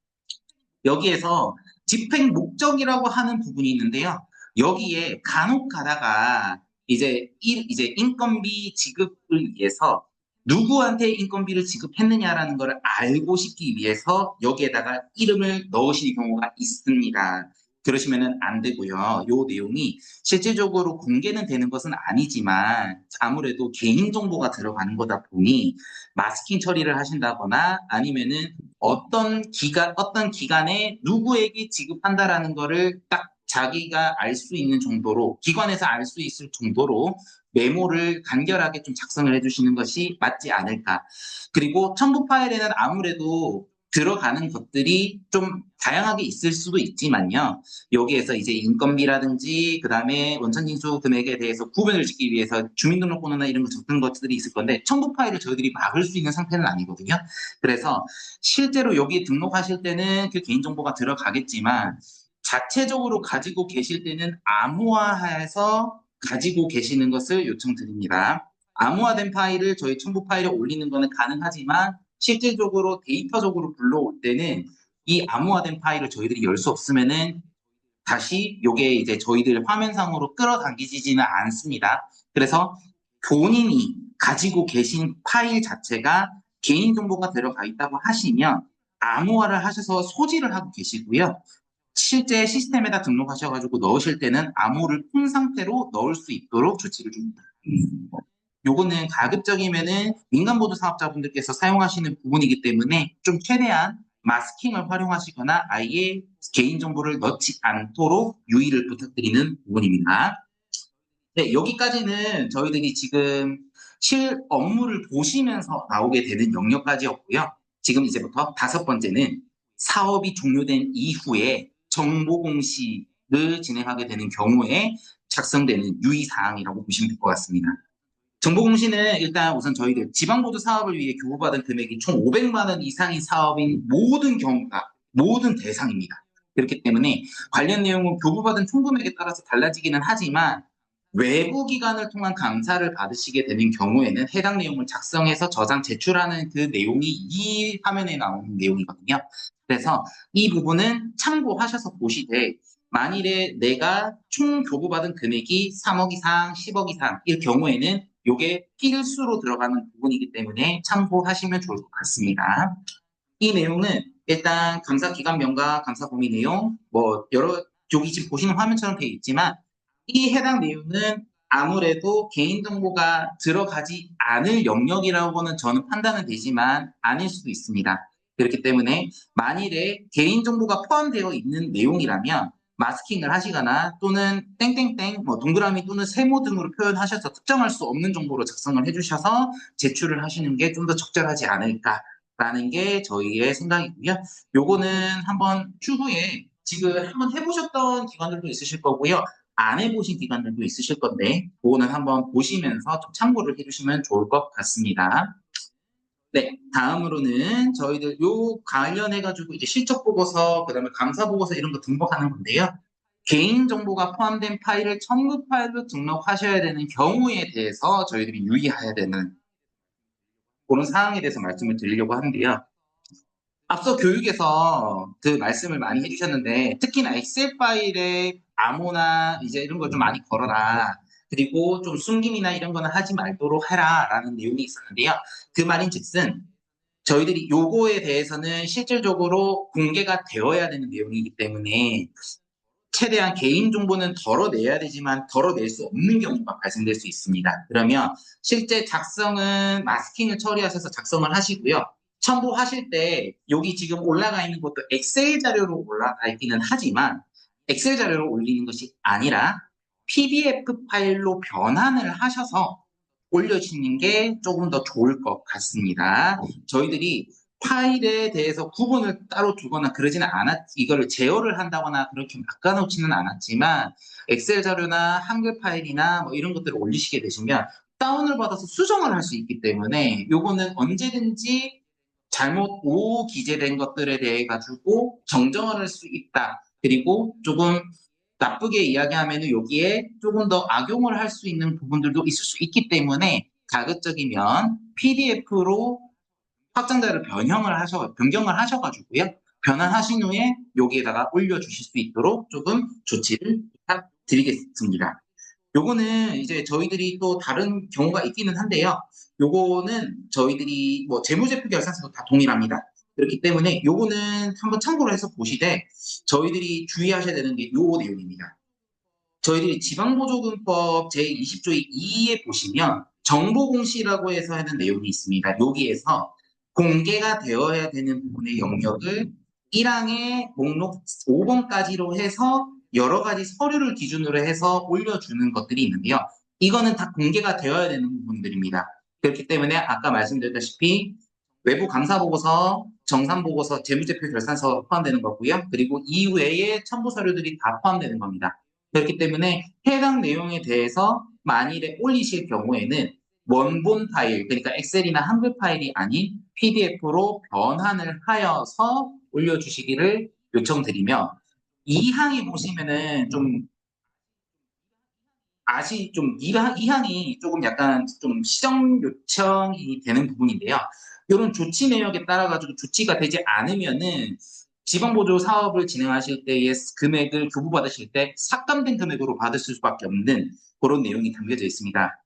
여기에서 집행 목적이라고 하는 부분이 있는데요. 여기에 간혹 가다가 이제 인건비 지급을 위해서 누구한테 인건비를 지급했느냐라는 것을 알고 싶기 위해서 여기에다가 이름을 넣으시는 경우가 있습니다. 그러시면은 안 되고요. 요 내용이 실질적으로 공개는 되는 것은 아니지만 아무래도 개인정보가 들어가는 거다 보니 마스킹 처리를 하신다거나 아니면은 어떤 기간에 누구에게 지급한다라는 거를 딱 자기가 알 수 있는 정도로, 기관에서 알 수 있을 정도로 메모를 간결하게 좀 작성을 해주시는 것이 맞지 않을까. 그리고 첨부 파일에는 아무래도 들어가는 것들이 좀 다양하게 있을 수도 있지만요. 여기에서 이제 인건비라든지 그다음에 원천징수 금액에 대해서 구분을 짓기 위해서 주민등록번호나 이런 거 적는 것들이 있을 건데 첨부 파일을 저희들이 막을 수 있는 상태는 아니거든요. 그래서 실제로 여기 등록하실 때는 그 개인정보가 들어가겠지만 자체적으로 가지고 계실 때는 암호화해서 가지고 계시는 것을 요청드립니다. 암호화된 파일을 저희 첨부 파일에 올리는 것은 가능하지만 실질적으로 데이터적으로 불러올 때는 이 암호화된 파일을 저희들이 열 수 없으면은 다시 요게 이제 저희들 화면상으로 끌어당기지는 않습니다. 그래서 본인이 가지고 계신 파일 자체가 개인정보가 들어가 있다고 하시면 암호화를 하셔서 소지를 하고 계시고요. 실제 시스템에다 등록하셔가지고 넣으실 때는 암호를 푼 상태로 넣을 수 있도록 조치를 줍니다. 요거는 가급적이면은 민간보도 사업자분들께서 사용하시는 부분이기 때문에 좀 최대한 마스킹을 활용하시거나 아예 개인정보를 넣지 않도록 유의를 부탁드리는 부분입니다. 네, 여기까지는 저희들이 지금 실 업무를 보시면서 나오게 되는 영역까지였고요. 지금 이제부터 다섯 번째는 사업이 종료된 이후에 정보 공시를 진행하게 되는 경우에 작성되는 유의사항이라고 보시면 될 것 같습니다. 정보공시는 일단 우선 저희들 지방보도 사업을 위해 교부받은 금액이 총 500만 원 이상인 사업인 모든 경우가 모든 대상입니다. 그렇기 때문에 관련 내용은 교부받은 총 금액에 따라서 달라지기는 하지만 외부 기관을 통한 감사를 받으시게 되는 경우에는 해당 내용을 작성해서 저장 제출하는 그 내용이 이 화면에 나오는 내용이거든요. 그래서 이 부분은 참고하셔서 보시되 만일에 내가 총 교부받은 금액이 3억 이상, 10억 이상일 경우에는 이게 필수로 들어가는 부분이기 때문에 참고하시면 좋을 것 같습니다. 이 내용은 일단 감사 기관명과 감사 범위 내용, 뭐 여러 여기 지금 보시는 화면처럼 되어 있지만 이 해당 내용은 아무래도 개인정보가 들어가지 않을 영역이라고는 저는 판단은 되지만 아닐 수도 있습니다. 그렇기 때문에 만일에 개인정보가 포함되어 있는 내용이라면 마스킹을 하시거나 또는 땡땡땡 뭐 동그라미 또는 세모 등으로 표현하셔서 특정할 수 없는 정보로 작성을 해주셔서 제출을 하시는 게 좀 더 적절하지 않을까라는 게 저희의 생각이고요. 요거는 한번 추후에 지금 한번 해보셨던 기관들도 있으실 거고요. 안 해보신 기관들도 있으실 건데, 그거는 한번 보시면서 좀 참고를 해주시면 좋을 것 같습니다. 네, 다음으로는 저희들 요 관련해가지고 이제 실적 보고서, 그다음에 감사 보고서 이런 거 등록하는 건데요. 개인 정보가 포함된 파일을 첨부 파일로 등록하셔야 되는 경우에 대해서 저희들이 유의해야 되는 그런 사항에 대해서 말씀을 드리려고 하는데요. 앞서 교육에서 그 말씀을 많이 해주셨는데, 특히나 엑셀 파일에 암호나 이제 이런 걸 좀 많이 걸어라. 그리고 좀 숨김이나 이런 거는 하지 말도록 해라. 라는 내용이 있었는데요. 그 말인 즉슨, 저희들이 요거에 대해서는 실질적으로 공개가 되어야 되는 내용이기 때문에, 최대한 개인정보는 덜어내야 되지만 덜어낼 수 없는 경우가 발생될 수 있습니다. 그러면 실제 작성은 마스킹을 처리하셔서 작성을 하시고요. 첨부하실 때 여기 지금 올라가 있는 것도 엑셀 자료로 올라가 있기는 하지만 엑셀 자료로 올리는 것이 아니라 PDF 파일로 변환을 하셔서 올려주시는 게 조금 더 좋을 것 같습니다. 저희들이 파일에 대해서 구분을 따로 두거나 그러지는 이거를 제어를 한다거나 그렇게 바꿔놓지는 않았지만, 엑셀 자료나 한글 파일이나 뭐 이런 것들을 올리시게 되시면 다운을 받아서 수정을 할 수 있기 때문에, 요거는 언제든지 잘못 기재된 것들에 대해 가지고 정정을 할 수 있다. 그리고 조금 나쁘게 이야기하면 여기에 조금 더 악용을 할 수 있는 부분들도 있을 수 있기 때문에, 가급적이면 PDF로 확장자를 변경을 하셔가지고요. 변환하신 후에 여기에다가 올려주실 수 있도록 조금 조치를 부탁드리겠습니다. 요거는 이제 저희들이 또 다른 경우가 있기는 한데요. 요거는 저희들이 뭐 재무제표 결산서도 다 동일합니다. 그렇기 때문에 요거는 한번 참고를 해서 보시되, 저희들이 주의하셔야 되는 게 요 내용입니다. 저희들이 지방보조금법 제20조 2에 보시면 정보공시라고 해서 하는 내용이 있습니다. 여기에서 공개가 되어야 되는 부분의 영역을 1항의 목록 5번까지로 해서 여러 가지 서류를 기준으로 해서 올려주는 것들이 있는데요. 이거는 다 공개가 되어야 되는 부분들입니다. 그렇기 때문에 아까 말씀드렸다시피 외부 감사보고서, 정산보고서, 재무제표 결산서 포함되는 거고요. 그리고 이외에 첨부 서류들이 다 포함되는 겁니다. 그렇기 때문에 해당 내용에 대해서 만일에 올리실 경우에는 원본 파일, 그러니까 엑셀이나 한글 파일이 아닌 PDF로 변환을 하여서 올려주시기를 요청드리며, 이 항에 보시면은 이 항이 조금 약간 좀 시정 요청이 되는 부분인데요. 이런 조치 내역에 따라 가지고 조치가 되지 않으면은 지방보조 사업을 진행하실 때의 금액을 교부받으실 때 삭감된 금액으로 받으실 수밖에 없는 그런 내용이 담겨져 있습니다.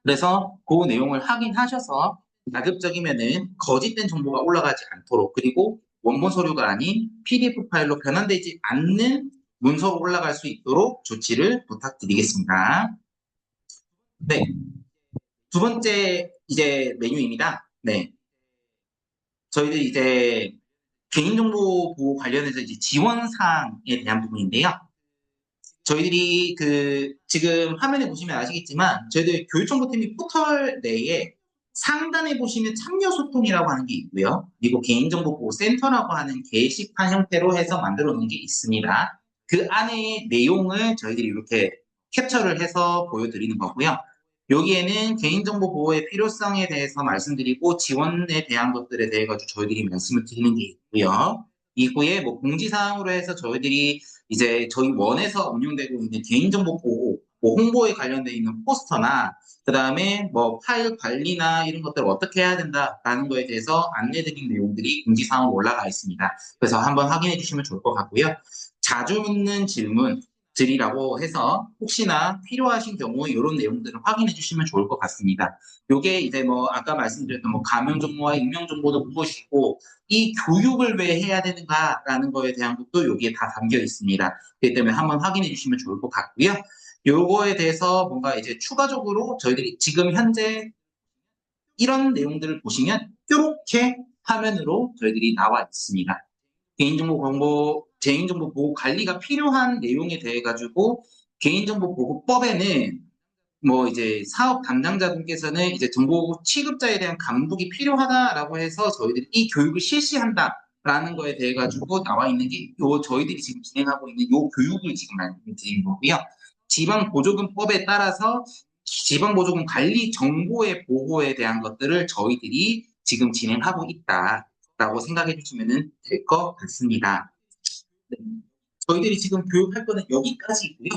그래서 그 내용을 확인하셔서 가급적이면은 거짓된 정보가 올라가지 않도록, 그리고 원본 서류가 아닌 PDF 파일로 변환되지 않는 문서로 올라갈 수 있도록 조치를 부탁드리겠습니다. 네, 두 번째 이제 메뉴입니다. 네, 저희들 이제 개인정보 보호 관련해서 이제 지원 사항에 대한 부분인데요. 저희들이 지금 화면에 보시면 아시겠지만 저희들 교육정보팀이 포털 내에 상단에 보시면 참여 소통이라고 하는 게 있고요. 그리고 개인정보보호센터라고 하는 게시판 형태로 해서 만들어 놓은 게 있습니다. 그 안에 내용을 저희들이 이렇게 캡처를 해서 보여드리는 거고요. 여기에는 개인정보 보호의 필요성에 대해서 말씀드리고 지원에 대한 것들에 대해 가지고 저희들이 말씀을 드리는 게 있고요. 이후에 뭐 공지사항으로 해서 저희들이 이제 저희 원에서 운영되고 있는 개인정보 보호, 뭐 홍보에 관련되어 있는 포스터나 그다음에 뭐 파일 관리나 이런 것들을 어떻게 해야 된다라는 거에 대해서 안내드린 내용들이 공지사항으로 올라가 있습니다. 그래서 한번 확인해 주시면 좋을 것 같고요. 자주 묻는 질문들이라고 해서 혹시나 필요하신 경우에 이런 내용들을 확인해 주시면 좋을 것 같습니다. 요게 이제 뭐 아까 말씀드렸던 뭐 가명 정보와 익명 정보도 무엇이고 이 교육을 왜 해야 되는가라는 거에 대한 것도 여기에 다 담겨 있습니다. 그렇기 때문에 한번 확인해 주시면 좋을 것 같고요. 요거에 대해서 뭔가 이제 추가적으로 저희들이 지금 현재 이런 내용들을 보시면 이렇게 화면으로 저희들이 나와 있습니다. 개인정보 보호 관리가 필요한 내용에 대해 가지고 개인정보보호법에는 뭐 이제 사업 담당자분께서는 이제 정보 취급자에 대한 감독이 필요하다라고 해서 저희들이 이 교육을 실시한다. 라는 거에 대해 가지고 나와 있는 게 요 저희들이 지금 진행하고 있는 요 교육을 지금 말씀드린 거고요. 지방보조금법에 따라서 지방보조금 관리 정보의 보호에 대한 것들을 저희들이 지금 진행하고 있다라고 생각해 주시면 될 것 같습니다. 네. 저희들이 지금 교육할 거는 여기까지고요.